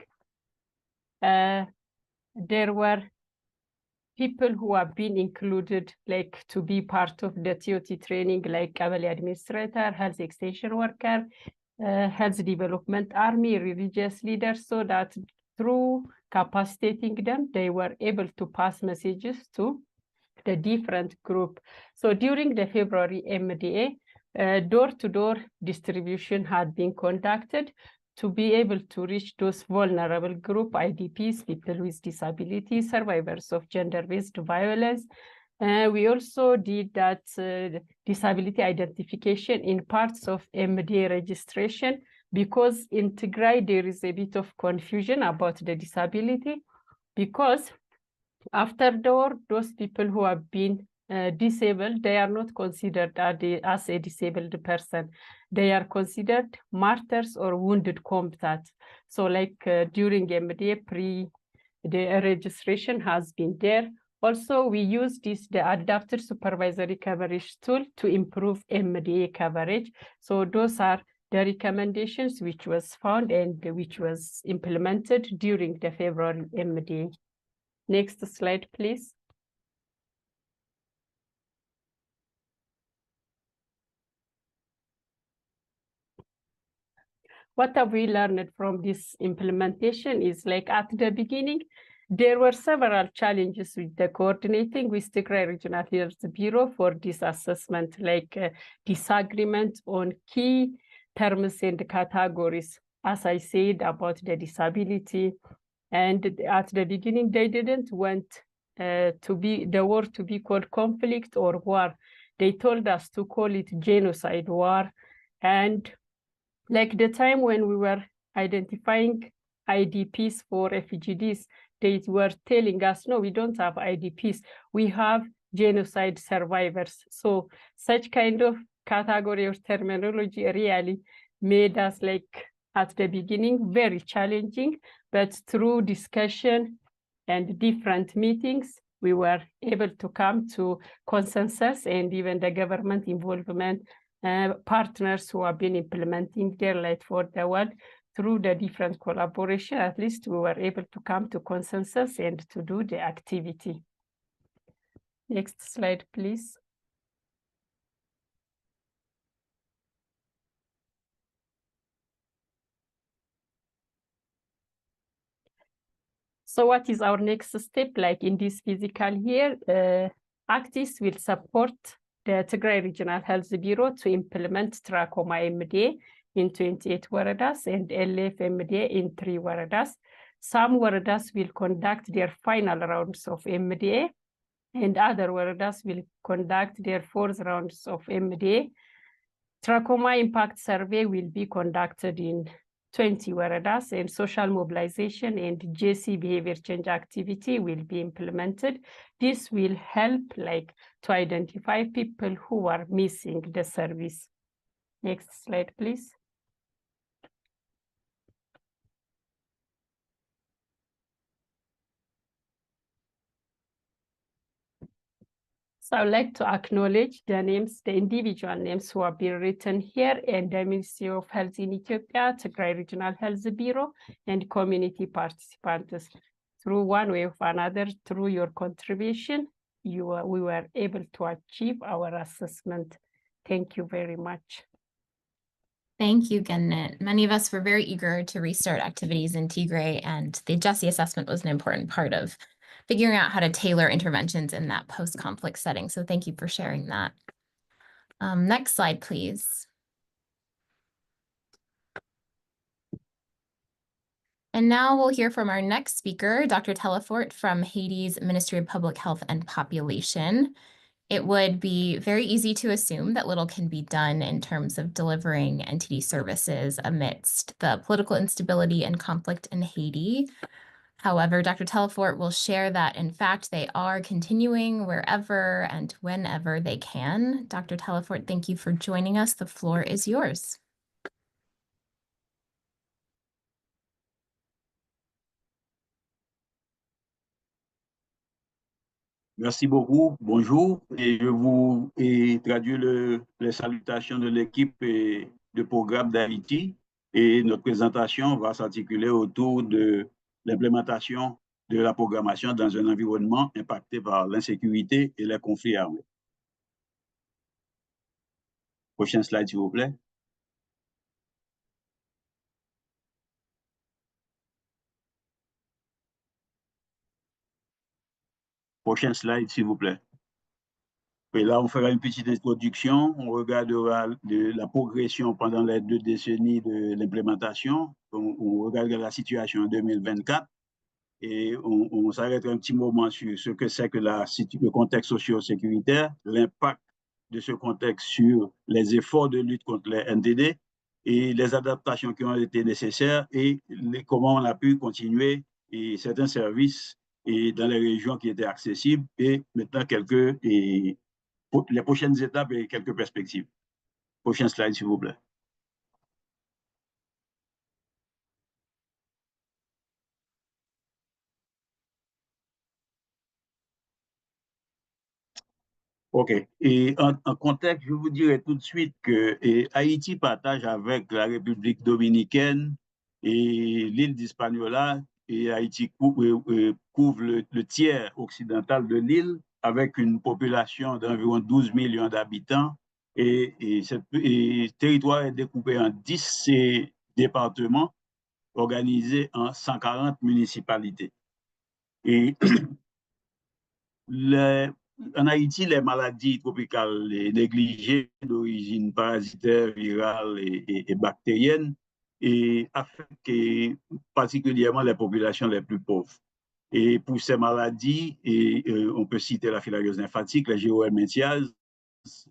there were people who have been included, like to be part of the TOT training, like Kabali administrator, health extension worker, health development army, religious leaders, so that through capacitating them, they were able to pass messages to the different group. So during the February MDA, door-to-door distribution had been conducted to be able to reach those vulnerable group, IDPs, people with disabilities, survivors of gender-based violence. We also did that disability identification in parts of MDA registration, because in Tigray, there is a bit of confusion about the disability, because after those people who have been disabled, they are not considered as a disabled person. They are considered martyrs or wounded combatants. So like during MDA, the registration has been there. Also, we use the adapted supervisory coverage tool to improve MDA coverage. So those are the recommendations which was found and which was implemented during the February MDA. Next slide, please. What have we learned from this implementation is, like, at the beginning, there were several challenges with the coordinating with the Tigray Regional Health Bureau for this assessment, like disagreement on key terms and categories, as I said, about the disability. And at the beginning, they didn't want the war to be called conflict or war. They told us to call it genocide war. And like the time when we were identifying IDPs for refugees, they were telling us, no, we don't have IDPs, we have genocide survivors. So such kind of category or terminology really made us, like, at the beginning, very challenging, but through discussion and different meetings, we were able to come to consensus, and even the government involvement, partners who have been implementing their Light for the World, through the different collaboration, at least we were able to come to consensus and to do the activity. Next slide, please. So what is our next step? Like in this physical year, ACTIS will support the Tigray Regional Health Bureau to implement trachoma MDA in 28 waradas and LF-MDA in 3 waradas. Some waradas will conduct their final rounds of MDA, and other waradas will conduct their 4th rounds of MDA. Trachoma impact survey will be conducted in 20 waradas, and social mobilization and JC behavior change activity will be implemented. This will help to identify people who are missing the service. Next slide, please. So I'd like to acknowledge the names, the individual names who have been written here, and the Ministry of Health in Ethiopia, Tigray Regional Health Bureau, and community participants. Through one way or another, through your contribution, we were able to achieve our assessment. Thank you very much. Thank you, Gennet. Many of us were very eager to restart activities in Tigray, and the JESI assessment was an important part of figuring out how to tailor interventions in that post-conflict setting. So thank you for sharing that. Next slide, please. And now we'll hear from our next speaker, Dr. Telefort from Haiti's Ministry of Public Health and Population. It would be very easy to assume that little can be done in terms of delivering NTD services amidst the political instability and conflict in Haiti. However, Dr. Telefort will share that, in fact, they are continuing wherever and whenever they can. Dr. Telefort, thank you for joining us. The floor is yours. Merci beaucoup, bonjour, et je vous traduis les salutations de l'équipe de programme d'Haïti, et notre présentation va s'articuler autour de l'implémentation de la programmation dans un environnement impacté par l'insécurité et les conflits armés. Prochain slide, s'il vous plaît. Prochain slide, s'il vous plaît. Et là, on fera une petite introduction. On regardera la progression pendant les 2 décennies de l'implémentation. On regardera la situation en 2024 et on s'arrêtera un petit moment sur ce que c'est que le contexte socio-sécuritaire, l'impact de ce contexte sur les efforts de lutte contre les NTD et les adaptations qui ont été nécessaires et comment on a pu continuer et certains services et dans les régions qui étaient accessibles, et maintenant les prochaines étapes et quelques perspectives. Prochain slide, s'il vous plaît. OK. Et en contexte, je vous dirais tout de suite que Haïti partage avec la République dominicaine et l'île d'Hispaniola, et Haïti couvre le tiers occidental de l'île avec une population d'environ 12 millions d'habitants. Et ce territoire est découpé en 10 départements organisés en 140 municipalités. Et en Haïti, les maladies tropicales négligées d'origine parasitaire, virale et bactérienne affectent particulièrement les populations les plus pauvres. Et pour ces maladies, on peut citer la filariose lymphatique, la géohelminthiase,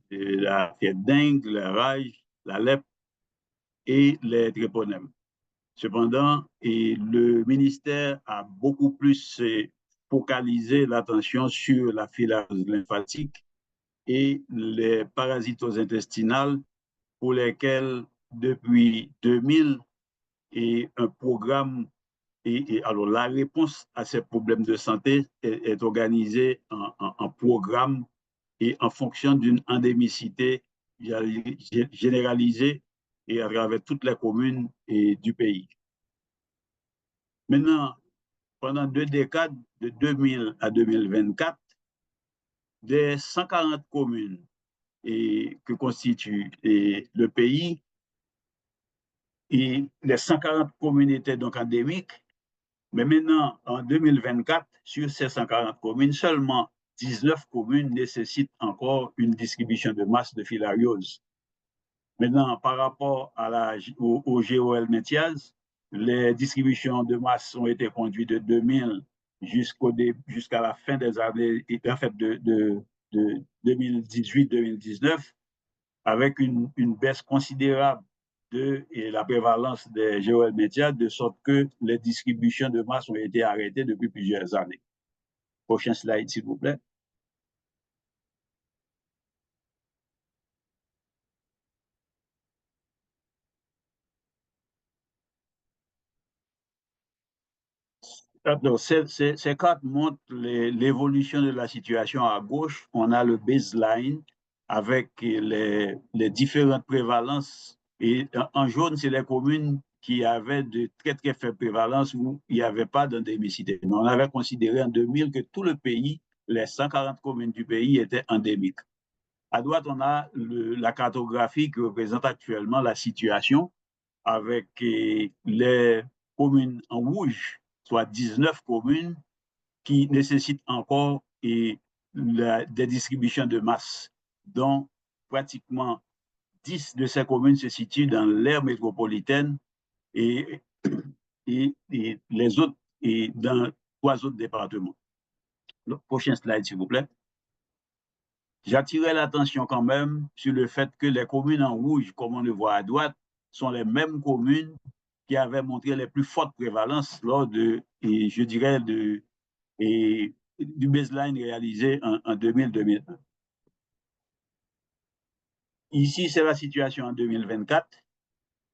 la fièvre dengue, la rage, la lèpre et les tréponèmes. Cependant, le ministère a beaucoup plus focalisé l'attention sur la filariose lymphatique et les parasitoses intestinales pour lesquels, depuis 2000, un programme alors la réponse à ces problèmes de santé est organisée en programme et en fonction d'une endémicité généralisée et à travers toutes les communes du pays. Maintenant, pendant 2 décades, de 2000 à 2024, des 140 communes que constitue le pays, et les 140 communes étaient donc endémiques. Mais maintenant, en 2024, sur ces 140 communes, seulement 19 communes nécessitent encore une distribution de masse de filariose. Maintenant, par rapport au GOL Métias, les distributions de masse ont été conduites de 2000 jusqu'à la fin des années, en fait, de 2018-2019, avec une baisse considérable de la prévalence des GOL Métias, de sorte que les distributions de masse ont été arrêtées depuis plusieurs années. Prochain slide, s'il vous plaît. Alors, ces cartes montrent l'évolution de la situation à gauche. On a le baseline avec les différentes prévalences. Et en jaune, c'est les communes qui avaient de très, très faibles prévalences où il n'y avait pas d'endémicité. Mais on avait considéré en 2000 que tout le pays, les 140 communes du pays étaient endémiques. À droite, on a la cartographie qui représente actuellement la situation avec les communes en rouge, soit 19 communes qui nécessitent encore des distributions de masse, dont pratiquement 10 de ces communes se situent dans l'aire métropolitaine et les autres dans 3 autres départements. Le prochain slide, s'il vous plaît. J'attirais l'attention quand même sur le fait que les communes en rouge, comme on le voit à droite, sont les mêmes communes qui avaient montré les plus fortes prévalences lors de, je dirais, du baseline réalisé en 2000-2001. Ici, c'est la situation en 2024.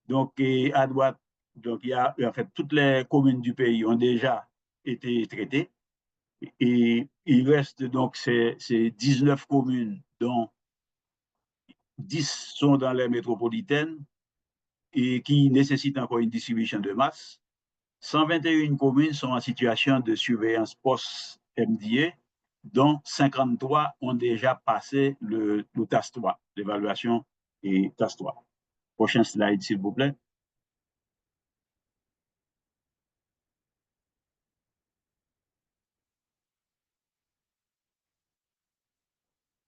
Donc, à droite, donc, il y a, en fait, toutes les communes du pays ont déjà été traitées. Et il reste donc ces 19 communes, dont 10 sont dans les métropolitaines et qui nécessitent encore une distribution de masse. 121 communes sont en situation de surveillance post-MDA, dont 53 ont déjà passé le TAS 3, l'évaluation et TAS 3. Prochain slide, s'il vous plaît.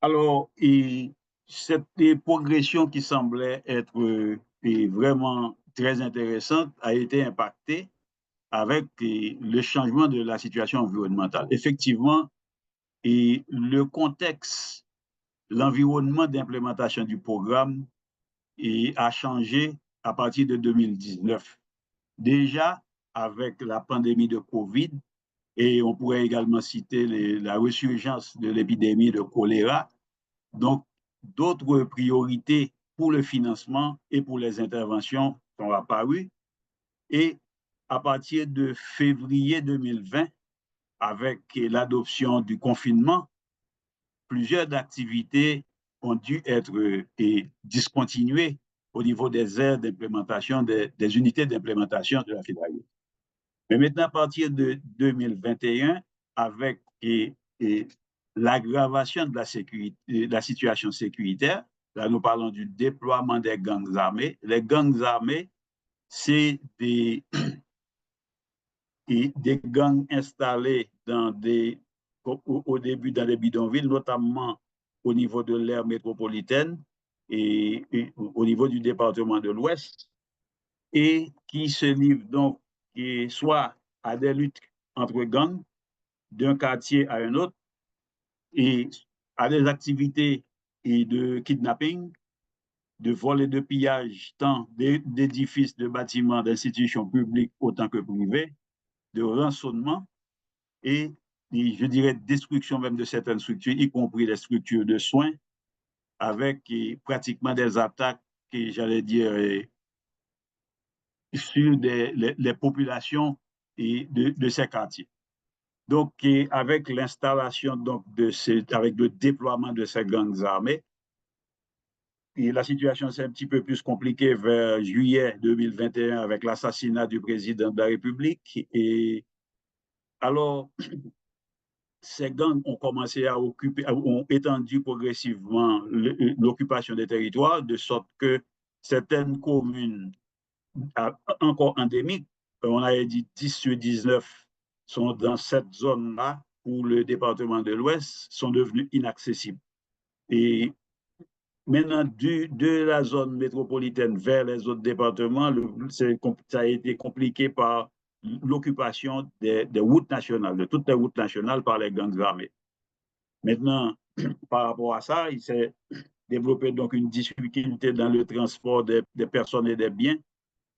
Alors, cette progression qui semblait être vraiment très intéressante a été impactée avec le changement de la situation environnementale. Effectivement, et le contexte, l'environnement d'implémentation du programme a changé à partir de 2019. Déjà, avec la pandémie de COVID, et on pourrait également citer la résurgence de l'épidémie de choléra, donc d'autres priorités pour le financement et pour les interventions sont apparues. Et à partir de février 2020, avec l'adoption du confinement, plusieurs activités ont dû être discontinuées au niveau des aires d'implémentation, des unités d'implémentation de la FIDAIO. Mais maintenant, à partir de 2021, avec l'aggravation de la situation sécuritaire, là nous parlons du déploiement des gangs armés. Les gangs armés, c'est des gangs installés au début dans les bidonvilles, notamment au niveau de l'aire métropolitaine et au niveau du département de l'Ouest, et qui se livrent donc soit à des luttes entre gangs d'un quartier à un autre, et à des activités de kidnapping, de vol et de pillage, tant d'édifices, de bâtiments, d'institutions publiques autant que privées, de rançonnement et je dirais destruction même de certaines structures, y compris les structures de soins, avec pratiquement des attaques, j'allais dire, sur les populations de ces quartiers. Donc, avec l'installation avec le déploiement de ces gangs armés, et la situation s'est un petit peu plus compliquée vers juillet 2021 avec l'assassinat du président de la République. Et alors, ces gangs ont commencé à ont étendu progressivement l'occupation des territoires, de sorte que certaines communes encore endémiques, on a dit 10 sur 19 sont dans cette zone-là où le département de l'Ouest sont devenus inaccessibles. Et Maintenant, de la zone métropolitaine vers les autres départements, ça a été compliqué par l'occupation des routes nationales, de toutes les routes nationales par les gangs armés. Maintenant, par rapport à ça, il s'est développé donc une difficulté dans le transport des personnes et des biens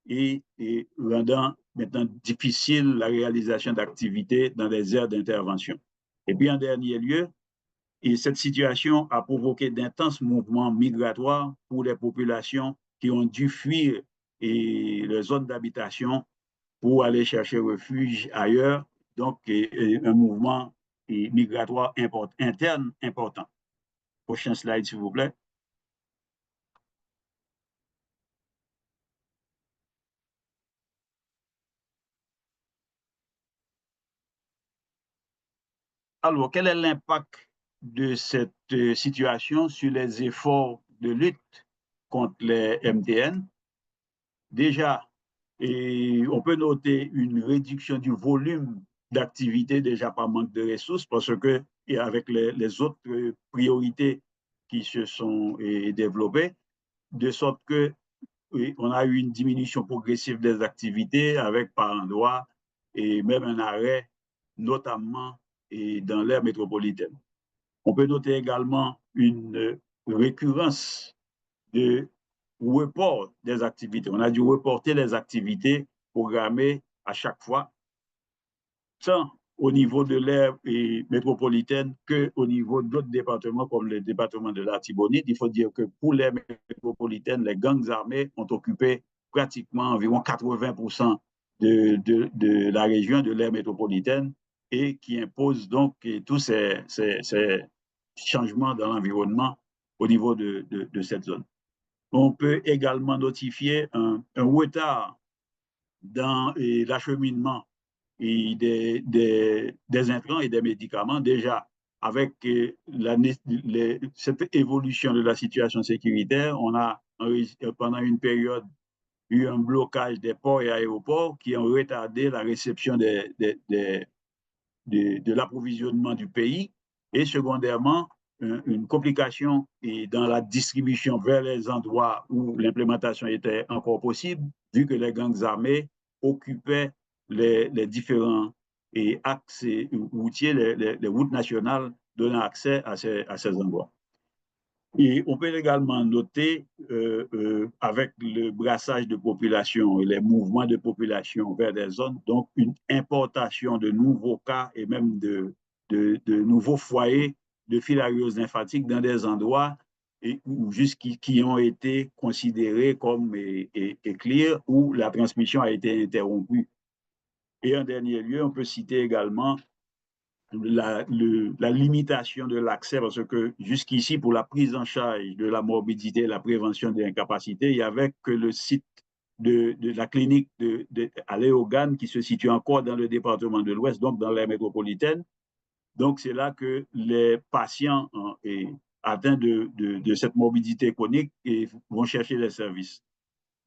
et rendant maintenant difficile la réalisation d'activités dans les aires d'intervention. Et puis en dernier lieu, et cette situation a provoqué d'intenses mouvements migratoires pour les populations qui ont dû fuir les zones d'habitation pour aller chercher refuge ailleurs. Donc, un mouvement migratoire interne important. Prochain slide, s'il vous plaît. Alors, quel est l'impact de cette situation sur les efforts de lutte contre les MTN? Déjà, on peut noter une réduction du volume d'activité déjà par manque de ressources parce que, et avec les autres priorités qui se sont développées, de sorte que on a eu une diminution progressive des activités avec par endroits et même un arrêt, notamment dans l'aire métropolitaine. On peut noter également une récurrence de report des activités. On a dû reporter les activités programmées à chaque fois, tant au niveau de l'aire métropolitaine qu'au niveau d'autres départements comme le département de l'Artibonite. Il faut dire que pour l'aire métropolitaine, les gangs armés ont occupé pratiquement environ 80% de la région de l'aire métropolitaine et qui imposent donc tous ces changements dans l'environnement au niveau de cette zone. On peut également notifier un retard dans l'acheminement des intrants et des médicaments. Déjà, avec cette évolution de la situation sécuritaire, on a pendant une période eu un blocage des ports et aéroports qui ont retardé la réception de l'approvisionnement du pays. Et secondairement, une complication dans la distribution vers les endroits où l'implémentation était encore possible, vu que les gangs armés occupaient les différents axes routiers, les routes nationales donnant accès à ces endroits. Et on peut également noter, avec le brassage de population et les mouvements de population vers des zones, donc une importation de nouveaux cas et même de nouveaux foyers de filariose lymphatique dans des endroits qui ont été considérés comme clear où la transmission a été interrompue. Et en dernier lieu, on peut citer également la limitation de l'accès, parce que jusqu'ici, pour la prise en charge de la morbidité, la prévention de l'incapacité, il n'y avait que le site de la clinique à Uganda qui se situe encore dans le département de l'Ouest, donc dans l'aire métropolitaine. Donc, c'est là que les patients atteints de cette morbidité chronique vont chercher les services.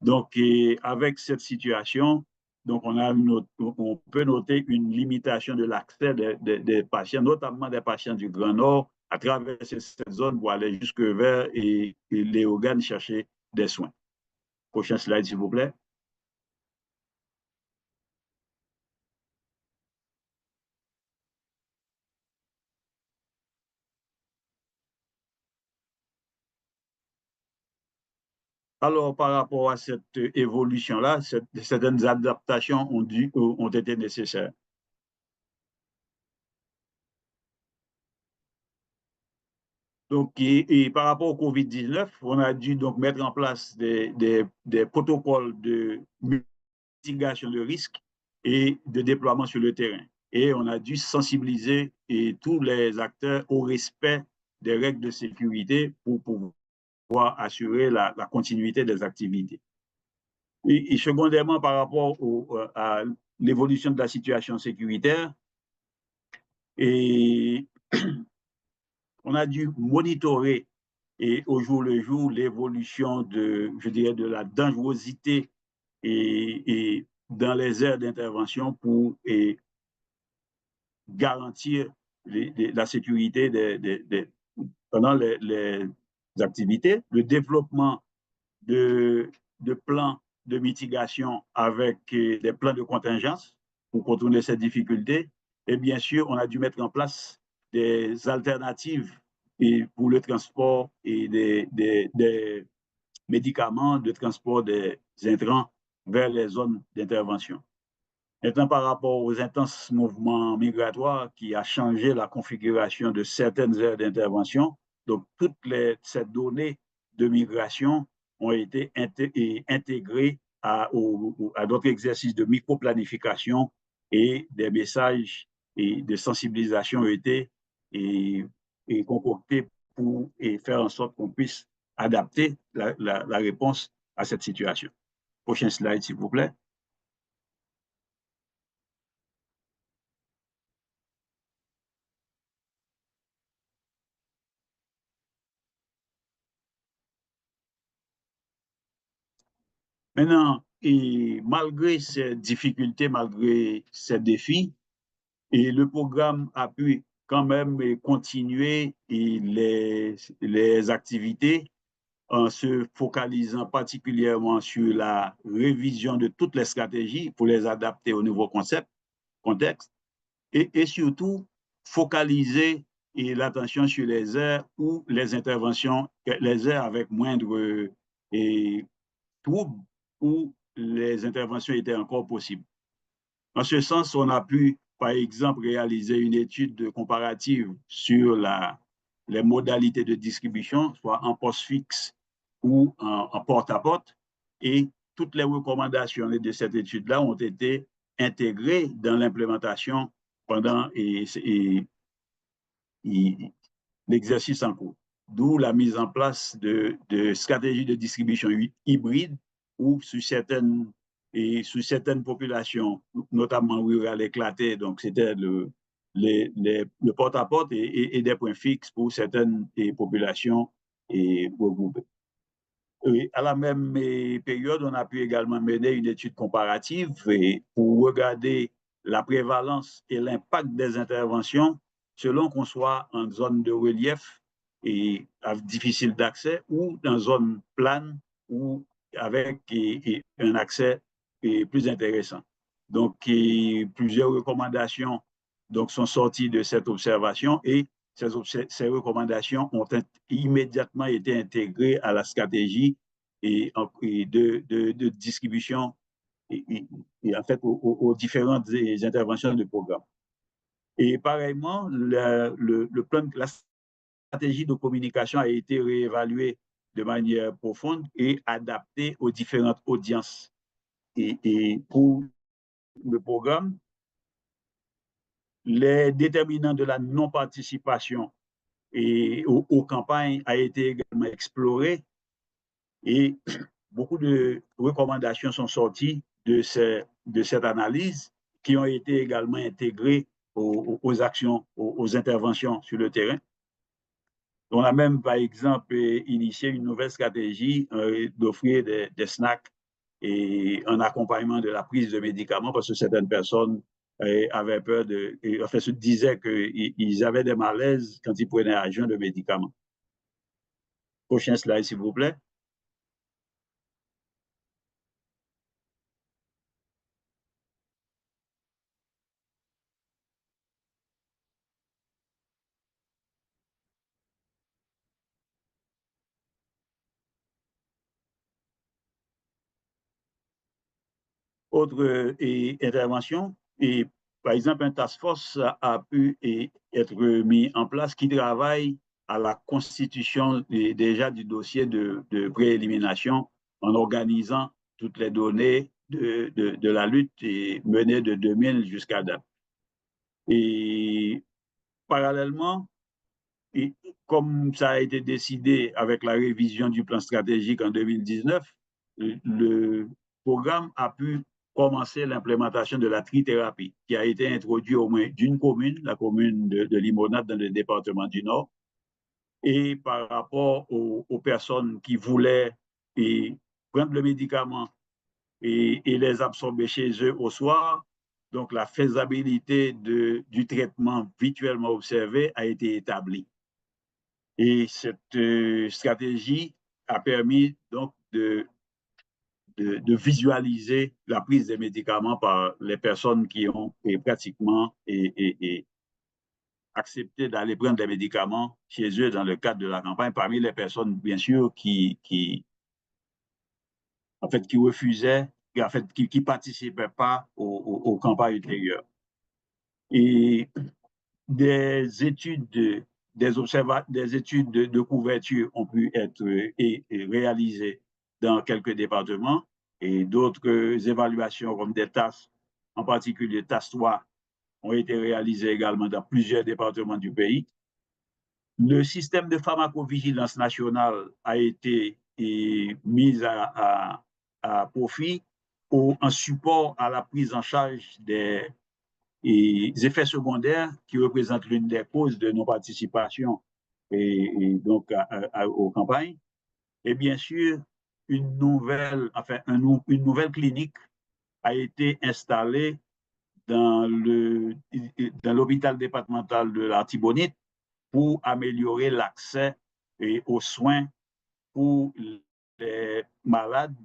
Donc, avec cette situation, donc on peut noter une limitation de l'accès des patients, notamment des patients du Grand Nord, à travers cette zone pour aller jusque vers les organes chercher des soins. Prochain slide, s'il vous plaît. Alors, par rapport à cette évolution-là, certaines adaptations ont été nécessaires. Donc, et par rapport au COVID-19, on a dû donc mettre en place des protocoles de mitigation de risques et de déploiement sur le terrain. Et on a dû sensibiliser tous les acteurs au respect des règles de sécurité pour pouvoir assurer la continuité des activités. Et secondairement, par rapport à l'évolution de la situation sécuritaire, on a dû monitorer au jour le jour l'évolution je dirais, de la dangerosité dans les aires d'intervention pour garantir la sécurité pendant activités, le développement de plans de mitigation avec des plans de contingence pour contourner ces difficultés. Et bien sûr, on a dû mettre en place des alternatives pour le transport et des médicaments, de transport des intrants vers les zones d'intervention. Maintenant, par rapport aux intenses mouvements migratoires qui a changé la configuration de certaines aires d'intervention, donc toutes ces données de migration ont été intégrées à d'autres exercices de micro-planification et des messages et de sensibilisation ont été concoctés pour faire en sorte qu'on puisse adapter la réponse à cette situation. Prochain slide, s'il vous plaît. Maintenant, et malgré ces difficultés, malgré ces défis, et le programme a pu quand même continuer les activités en se focalisant particulièrement sur la révision de toutes les stratégies pour les adapter au nouveau contexte, et surtout focaliser l'attention sur les aires où les interventions, les aires avec moindre troubles, où les interventions étaient encore possibles. En ce sens, on a pu, par exemple, réaliser une étude comparative sur les modalités de distribution, soit en poste fixe ou en porte-à-porte, et toutes les recommandations de cette étude-là ont été intégrées dans l'implémentation pendant l'exercice en cours. D'où la mise en place de stratégies de distribution hybride où sous certaines populations, notamment rurales éclatées, donc c'était le porte-à-porte et des points fixes pour certaines populations regroupées. Et à la même période, on a pu également mener une étude comparative pour regarder la prévalence et l'impact des interventions selon qu'on soit en zone de relief et difficile d'accès ou dans zone plane ou avec un accès plus intéressant. Donc, plusieurs recommandations sont sorties de cette observation et ces recommandations ont immédiatement été intégrées à la stratégie de distribution et en fait aux différentes interventions du programme. Et pareillement, la stratégie de communication a été réévaluée de manière profonde et adaptée aux différentes audiences. Et pour le programme, les déterminants de la non-participation aux campagnes a été également exploré et beaucoup de recommandations sont sorties de cette analyse qui ont été également intégrées aux actions, aux interventions sur le terrain. On a même, par exemple, initié une nouvelle stratégie d'offrir des snacks et un accompagnement de la prise de médicaments parce que certaines personnes avaient peur se disaient qu'ils avaient des malaises quand ils prenaient un de médicaments. Prochain slide, s'il vous plaît. Autre intervention, par exemple, un task force a pu être mis en place qui travaille à la constitution déjà du dossier de préélimination en organisant toutes les données de la lutte menée de 2000 jusqu'à date. Et parallèlement, et comme ça a été décidé avec la révision du plan stratégique en 2019, le programme a pu commencer l'implémentation de la trithérapie qui a été introduite au moins d'une commune, la commune de Limonade dans le département du Nord. Et par rapport aux personnes qui voulaient prendre le médicament et les absorber chez eux au soir, donc la faisabilité du traitement virtuellement observé a été établie. Et cette stratégie a permis donc de visualiser la prise des médicaments par les personnes qui ont pratiquement accepté d'aller prendre des médicaments chez eux dans le cadre de la campagne, parmi les personnes, bien sûr, en fait, qui refusaient, qui participaient pas aux campagnes ultérieures. Et des études des études de couverture ont pu être réalisées dans quelques départements et d'autres évaluations comme des TAS, en particulier TAS 3, ont été réalisées également dans plusieurs départements du pays. Le système de pharmacovigilance nationale a été mis à profit en support à la prise en charge des effets secondaires qui représentent l'une des causes de non-participation donc aux campagnes. Et bien sûr, une nouvelle clinique a été installée dans l'hôpital départemental de l'Artibonite pour améliorer l'accès aux soins pour les malades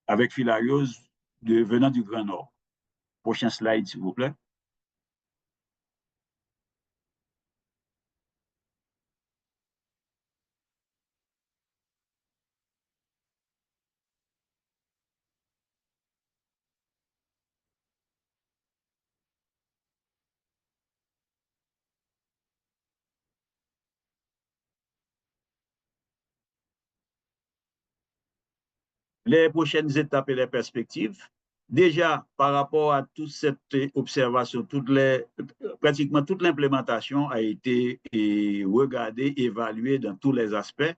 avec filariose venant du Grand Nord. Prochain slide, s'il vous plaît. Les prochaines étapes et les perspectives. Déjà, par rapport à toute cette observation, pratiquement toute l'implémentation a été regardée, évaluée dans tous les aspects,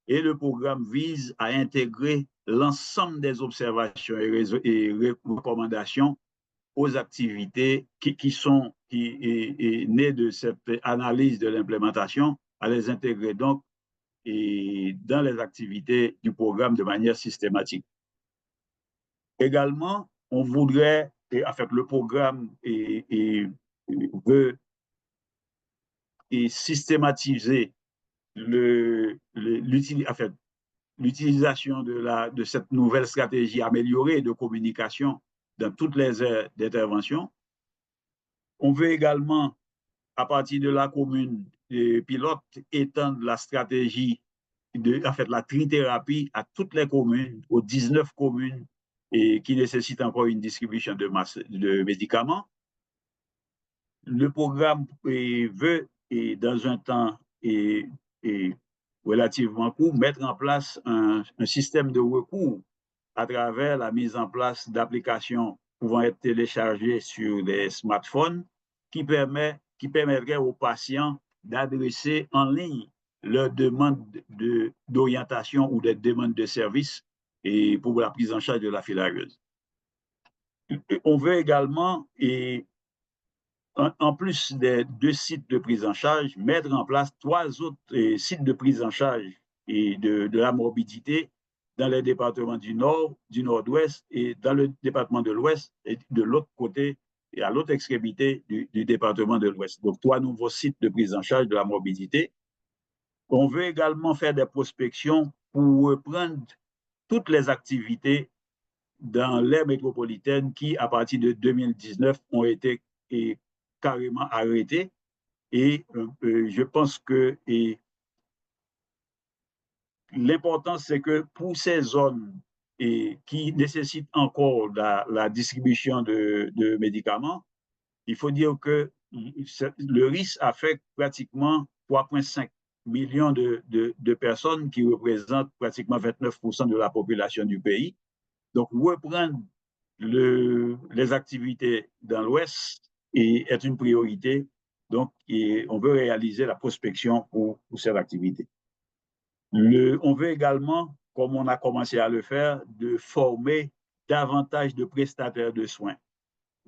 et le programme vise à intégrer l'ensemble des observations et recommandations aux activités qui sont nées de cette analyse de l'implémentation, à les intégrer donc dans les activités du programme de manière systématique. Également, on voudrait, le programme veut systématiser l'utilisation de cette nouvelle stratégie améliorée de communication dans toutes les aires d'intervention. On veut également, à partir de la commune pilote, étendre la stratégie la trithérapie à toutes les communes, aux 19 communes qui nécessitent encore une distribution de médicaments. Le programme veut, dans un temps relativement court, mettre en place un système de recours à travers la mise en place d'applications pouvant être téléchargées sur les smartphones qui permettrait aux patients d'adresser en ligne leurs demandes d'orientation ou des demandes de services et pour la prise en charge de la filariose. On veut également, en plus des 2 sites de prise en charge, mettre en place 3 autres sites de prise en charge et de la morbidité dans les départements du Nord, du Nord-Ouest et dans le département de l'Ouest et de l'autre côté et à l'autre extrémité du département de l'Ouest. Donc, 3 nouveaux sites de prise en charge de la morbidité. On veut également faire des prospections pour reprendre toutes les activités dans l'aire métropolitaine qui, à partir de 2019, ont été carrément arrêtées. Et je pense que l'important, c'est que pour ces zones qui nécessitent encore la distribution de médicaments, il faut dire que le risque affecte pratiquement 3,5 millions de personnes qui représentent pratiquement 29% de la population du pays. Donc, reprendre les activités dans l'Ouest est une priorité. Donc, on veut réaliser la prospection pour cette activité. On veut également, comme on a commencé à le faire, de former davantage de prestataires de soins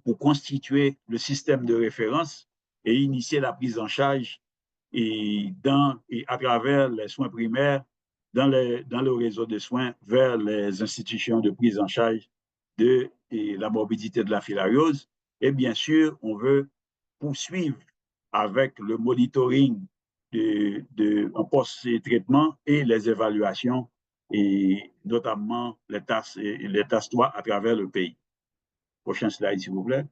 pour constituer le système de référence et initier la prise en charge à travers les soins primaires dans le réseau de soins vers les institutions de prise en charge de la morbidité de la filariose. Et bien sûr, on veut poursuivre avec le monitoring en post-traitement et les évaluations, et notamment les TAS 3 à travers le pays. Prochain slide, s'il vous plaît.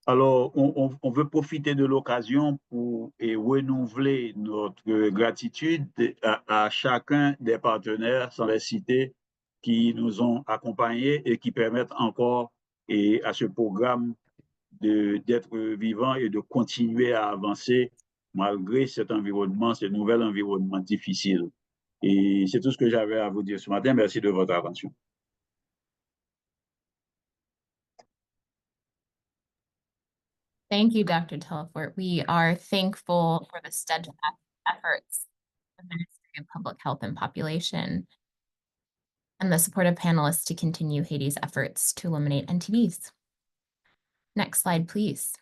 Alors, on veut profiter de l'occasion pour renouveler notre gratitude à chacun des partenaires, sans les citer, qui nous ont accompagnés et qui permettent encore à ce programme d'être vivant et de continuer à avancer malgré cet environnement, ce nouvel environnement difficile. Et c'est tout ce que j'avais à vous dire ce matin. Merci de votre attention. Thank you, Dr. Telfort. We are thankful for the steadfast efforts of the Ministry of Public Health and Population and the support of panelists to continue Haiti's efforts to eliminate NTDs. Next slide, please.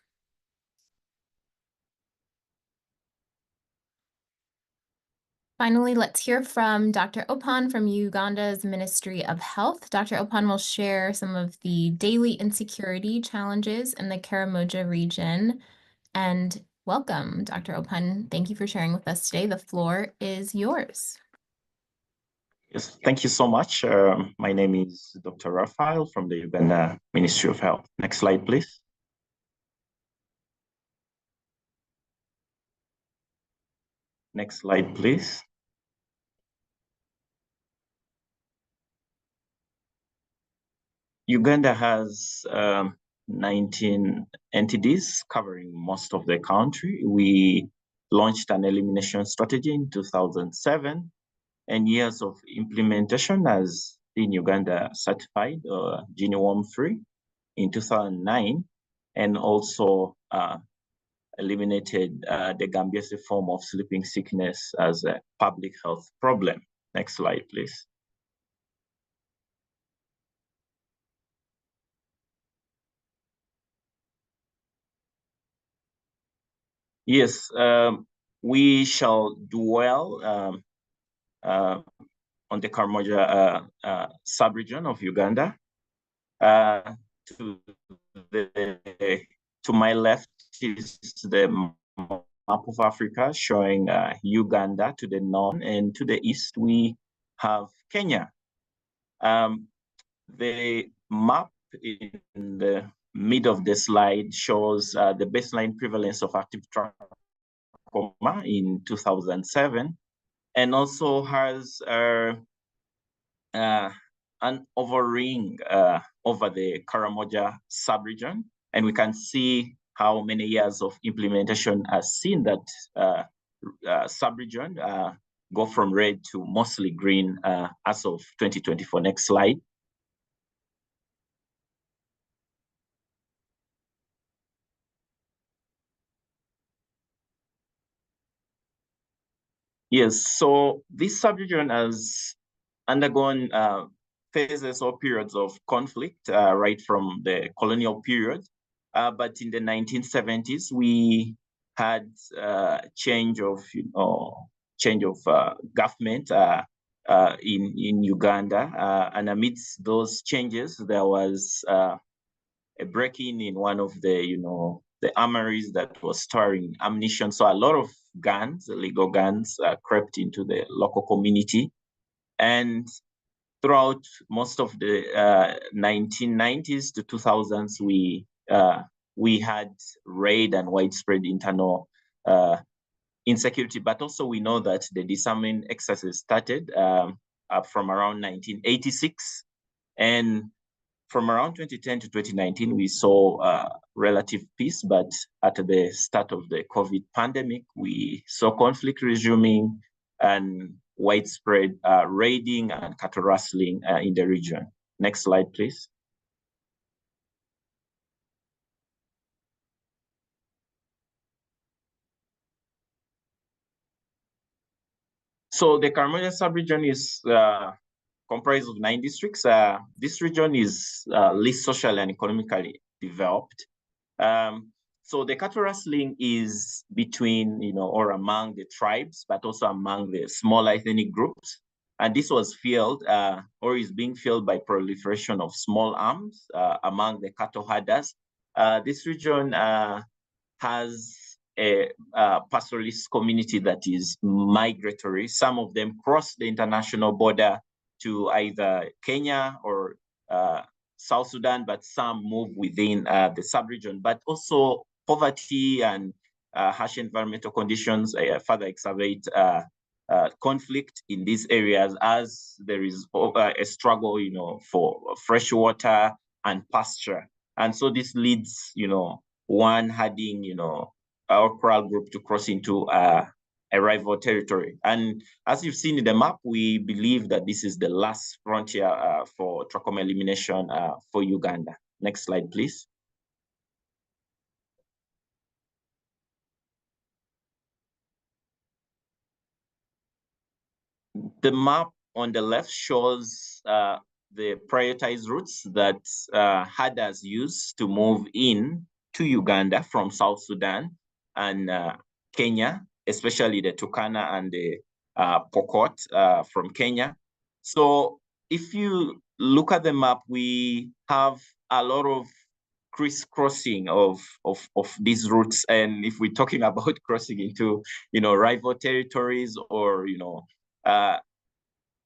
Finally, let's hear from Dr. Opan from Uganda's Ministry of Health. Dr. Opan will share some of the daily insecurity challenges in the Karamoja region. And welcome, Dr. Opan. Thank you for sharing with us today. The floor is yours. Yes, thank you so much. My name is Dr. Raphael from the Uganda Ministry of Health. Next slide, please. Next slide, please. Uganda has 19 NTDs covering most of the country. We launched an elimination strategy in 2007, and years of implementation has seen Uganda certified Guinea worm-free in 2009, and also eliminated the Gambiese form of sleeping sickness as a public health problem. Next slide, please. Yes, we shall dwell on the Karamoja sub-region of Uganda. To my left is the map of Africa showing Uganda to the north, and to the east we have Kenya. The map in the mid of the slide shows the baseline prevalence of active trachoma in 2007, and also has an overring over the Karamoja sub-region, and we can see how many years of implementation has seen that sub-region go from red to mostly green as of 2024. Next slide. Yes, so this sub-region has undergone phases or periods of conflict right from the colonial period. But in the 1970s, we had change of government in Uganda, and amidst those changes, there was a break-in in one of the the armories that was storing ammunition. So a lot of guns, illegal guns, crept into the local community, and throughout most of the 1990s to 2000s, we had raid and widespread internal insecurity, but also we know that the disarmament exercises started from around 1986, and from around 2010 to 2019, we saw relative peace, but at the start of the COVID pandemic, we saw conflict resuming and widespread raiding and cattle rustling in the region. Next slide, please. So the Karamoja sub-region is comprised of 9 districts. This region is least socially and economically developed. So the cattle rustling is between, or among the tribes, but also among the small ethnic groups. And this was fueled, or is being fueled by proliferation of small arms among the cattle herders. This region has a pastoralist community that is migratory. Some of them cross the international border to either Kenya or South Sudan, but some move within the sub-region. But also poverty and harsh environmental conditions further exacerbate conflict in these areas, as there is a struggle, for fresh water and pasture. And so this leads, one herding, our crowd group to cross into a rival territory. And as you've seen in the map, we believe that this is the last frontier for trachoma elimination for Uganda. Next slide, please. The map on the left shows the prioritized routes that herders use to move in to Uganda from South Sudan and Kenya, especially the Turkana and the Pokot from Kenya. So if you look at the map, we have a lot of crisscrossing of these routes. And if we're talking about crossing into, rival territories or,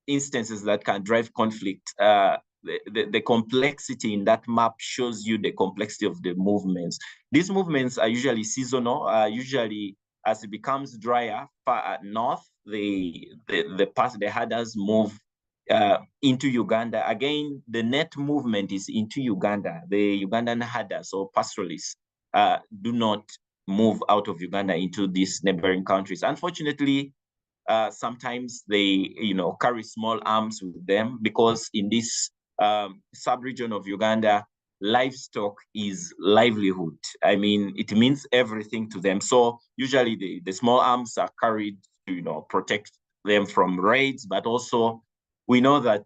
instances that can drive conflict, the complexity in that map shows you the complexity of the movements. These movements are usually seasonal. Usually, as it becomes drier far north, the herders move into Uganda. Again, the net movement is into Uganda. The Ugandan herders or pastoralists do not move out of Uganda into these neighboring countries. Unfortunately, sometimes they, carry small arms with them, because in this sub-region of Uganda, livestock is livelihood. I mean, it means everything to them. So usually the small arms are carried to, protect them from raids, but also we know that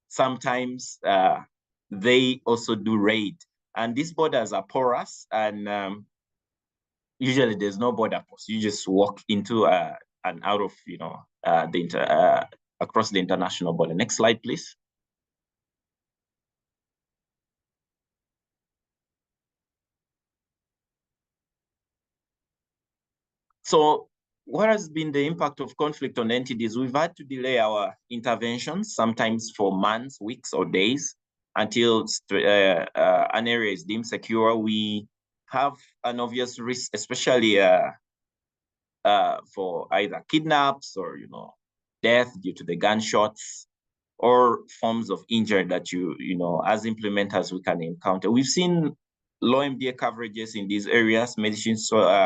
sometimes they also do raid. And these borders are porous, and usually there's no border post. You just walk into and out of, across the international border. Next slide, please. So what has been the impact of conflict on NTDs? We've had to delay our interventions, sometimes for months, weeks, or days, until an area is deemed secure. We have an obvious risk, especially for either kidnaps or, death due to the gunshots or forms of injury that as implementers we can encounter. We've seen low MDA coverages in these areas, medicine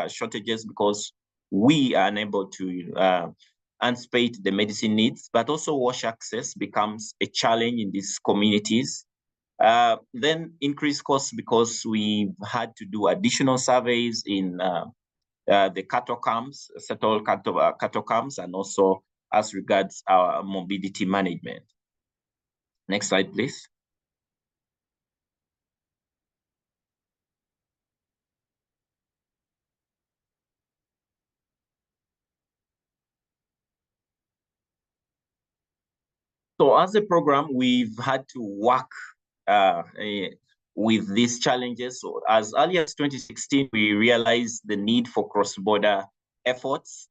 shortages, because we are unable to anticipate the medicine needs, but also wash access becomes a challenge in these communities. Then increased costs because we've had to do additional surveys in the cattle camps, settled cattle camps, and also as regards our morbidity management. Next slide, please. So as a program, we've had to work with these challenges. So as early as 2016, we realized the need for cross-border efforts,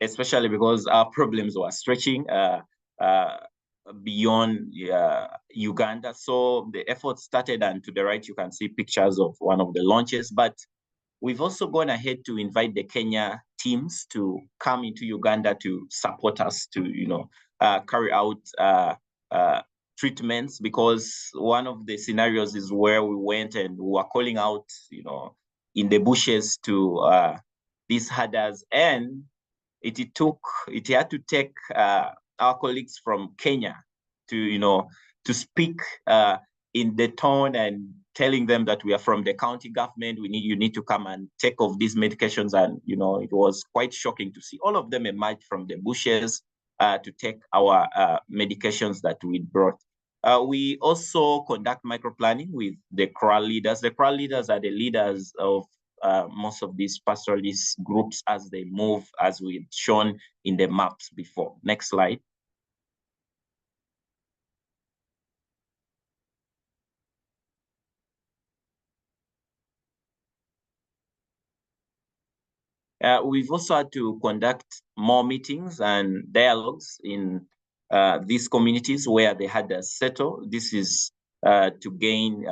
especially because our problems were stretching beyond Uganda. So the effort started, and to the right, you can see pictures of one of the launches. But we've also gone ahead to invite the Kenya teams to come into Uganda to support us to, carry out treatments, because one of the scenarios is where we went and we were calling out, in the bushes to these herders, and it had to take our colleagues from Kenya to, to speak in the tone and telling them that we are from the county government. You need to come and take off these medications. And, it was quite shocking to see all of them emerge from the bushes to take our medications that we brought. We also conduct microplanning with the corral leaders. The corral leaders are the leaders of most of these pastoralist groups as they move, as we've shown in the maps before. Next slide. We've also had to conduct more meetings and dialogues in these communities where they had to settle. This is to gain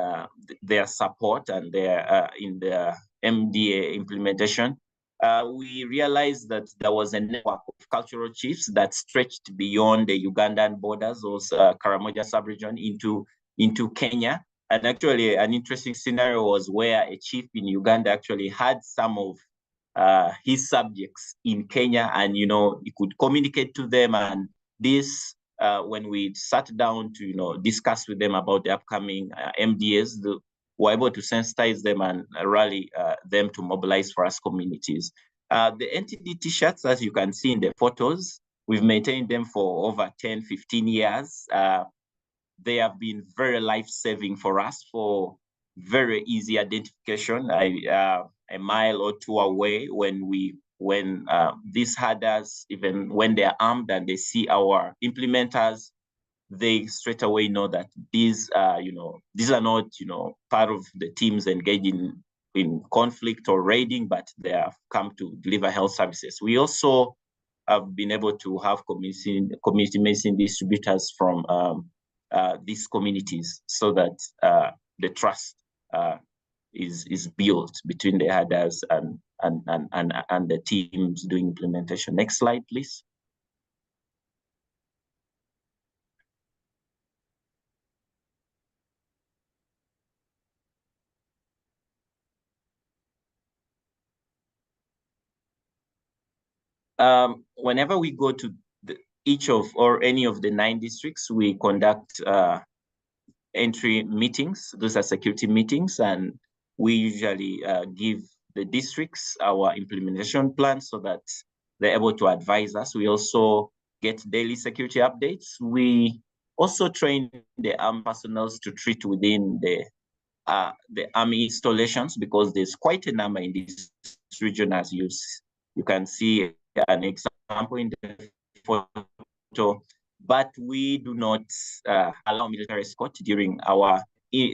their support and their in the MDA implementation. We realized that there was a network of cultural chiefs that stretched beyond the Ugandan borders, those Karamoja sub-region into Kenya. And actually, an interesting scenario was where a chief in Uganda actually had some of his subjects in Kenya, and he could communicate to them. And this, when we sat down to discuss with them about the upcoming MDAs, were able to sensitize them and rally them to mobilize for us communities. The NTD t-shirts, as you can see in the photos, we've maintained them for over 10, 15 years. They have been very life-saving for us for very easy identification. A mile or two away, when these herders, even when they're armed and they see our implementers, they straight away know that these are not part of the teams engaged in conflict or raiding, but they have come to deliver health services. We also have been able to have community medicine distributors from these communities, so that the trust is built between the herders and the teams doing implementation. Next slide, please. Whenever we go to each of or any of the 9 districts, we conduct entry meetings. Those are security meetings, and we usually give the districts our implementation plan so that they're able to advise us. We also get daily security updates. We also train the armed personnel to treat within the army installations, because there's quite a number in this region, as you can see an example in the photo. But we do not allow military escort during our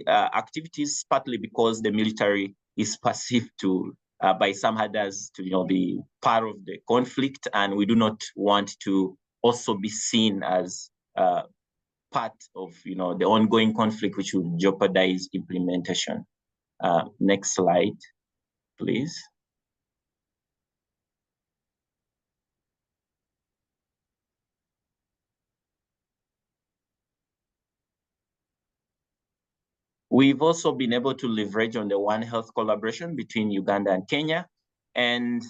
activities, partly because the military is perceived to by some herders to be part of the conflict, and we do not want to also be seen as part of the ongoing conflict, which will jeopardize implementation. Next slide, please. We've also been able to leverage on the One Health collaboration between Uganda and Kenya. And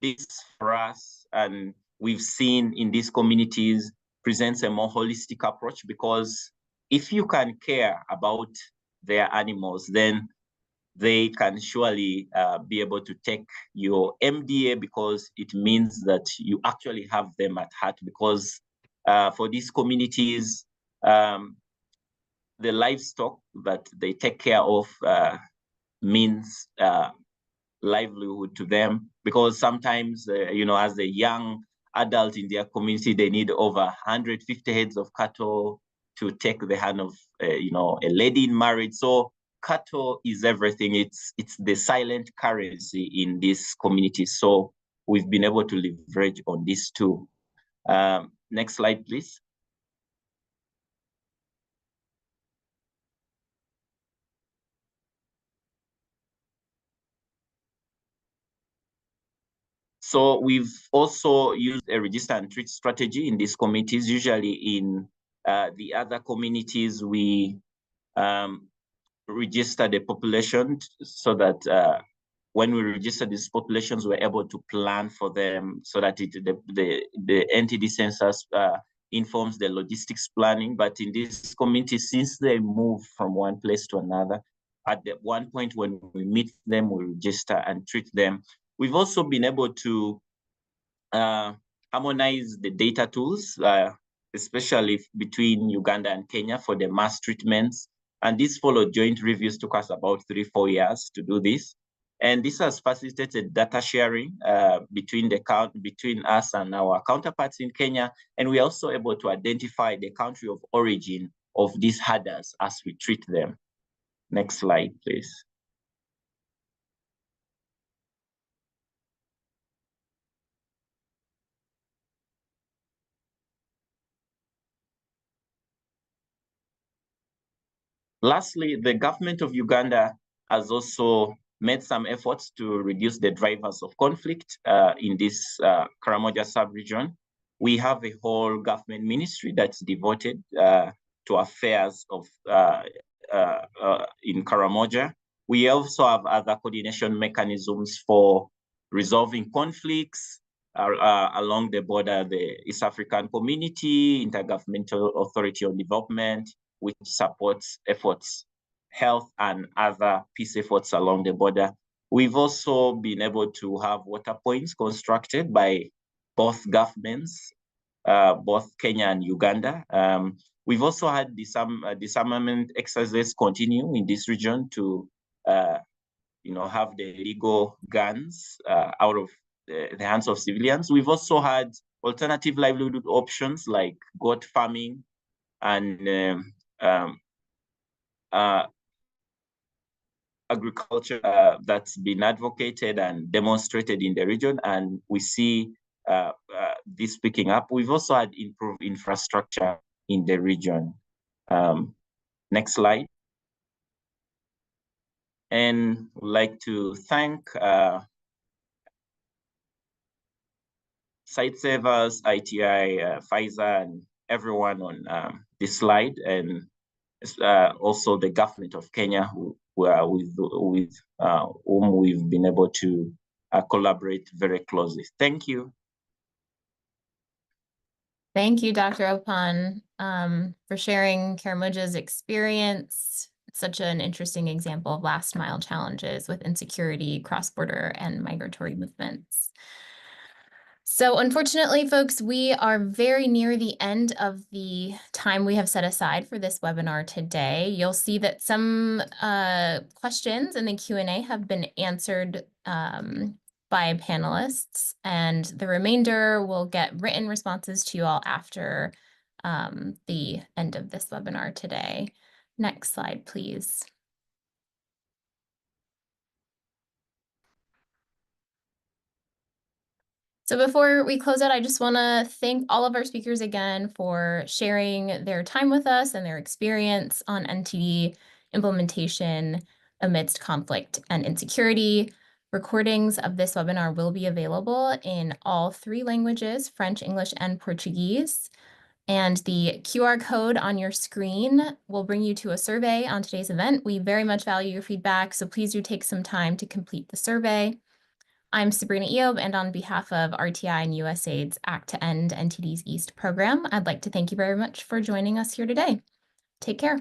this for us, and we've seen in these communities, presents a more holistic approach, because if you can care about their animals, then they can surely be able to take your MDA, because it means that you actually have them at heart. Because for these communities, the livestock that they take care of means livelihood to them, because sometimes, as a young adult in their community, they need over 150 heads of cattle to take the hand of, a lady in marriage. So cattle is everything. It's the silent currency in this community. So we've been able to leverage on this too. Next slide, please. So we've also used a register and treat strategy in these communities. Usually in the other communities, we register the population so that when we register these populations, we're able to plan for them so that the NTD census informs the logistics planning. But in this community, since they move from one place to another, at the one point when we meet them, we register and treat them. We've also been able to harmonize the data tools, especially between Uganda and Kenya for the mass treatments. And this followed joint reviews, took us about 3-4 years to do this. And this has facilitated data sharing between us and our counterparts in Kenya. And we are also able to identify the country of origin of these herders as we treat them. Next slide, please. Lastly, the government of Uganda has also made some efforts to reduce the drivers of conflict in this Karamoja sub-region. We have a whole government ministry that's devoted to affairs of in Karamoja. We also have other coordination mechanisms for resolving conflicts along the border, the East African Community, Intergovernmental Authority on Development, which supports efforts, health and other peace efforts along the border. We've also been able to have water points constructed by both governments, both Kenya and Uganda. We've also had disarmament exercises continue in this region to have the illegal guns out of the hands of civilians. We've also had alternative livelihood options like goat farming and agriculture that's been advocated and demonstrated in the region, and we see this picking up. We've also had improved infrastructure in the region. Next slide. And we'd like to thank site savers, ITI, Pfizer, and everyone on this slide, and also the government of Kenya, with whom we've been able to collaborate very closely. Thank you. Thank you, Dr. Opan, for sharing Karamoja's experience. It's such an interesting example of last mile challenges with insecurity, cross-border, and migratory movements. So unfortunately, folks, we are very near the end of the time we have set aside for this webinar today. You'll see that some questions in the Q&A have been answered by panelists, and the remainder will get written responses to you all after the end of this webinar today. Next slide, please. So before we close out, I just want to thank all of our speakers again for sharing their time with us and their experience on NTD implementation amidst conflict and insecurity. Recordings of this webinar will be available in all 3 languages, French, English, and Portuguese. And the QR code on your screen will bring you to a survey on today's event. We very much value your feedback, so please do take some time to complete the survey. I'm Sabrina Eob, and on behalf of RTI and USAID's Act to End NTDs East program, I'd like to thank you very much for joining us here today. Take care.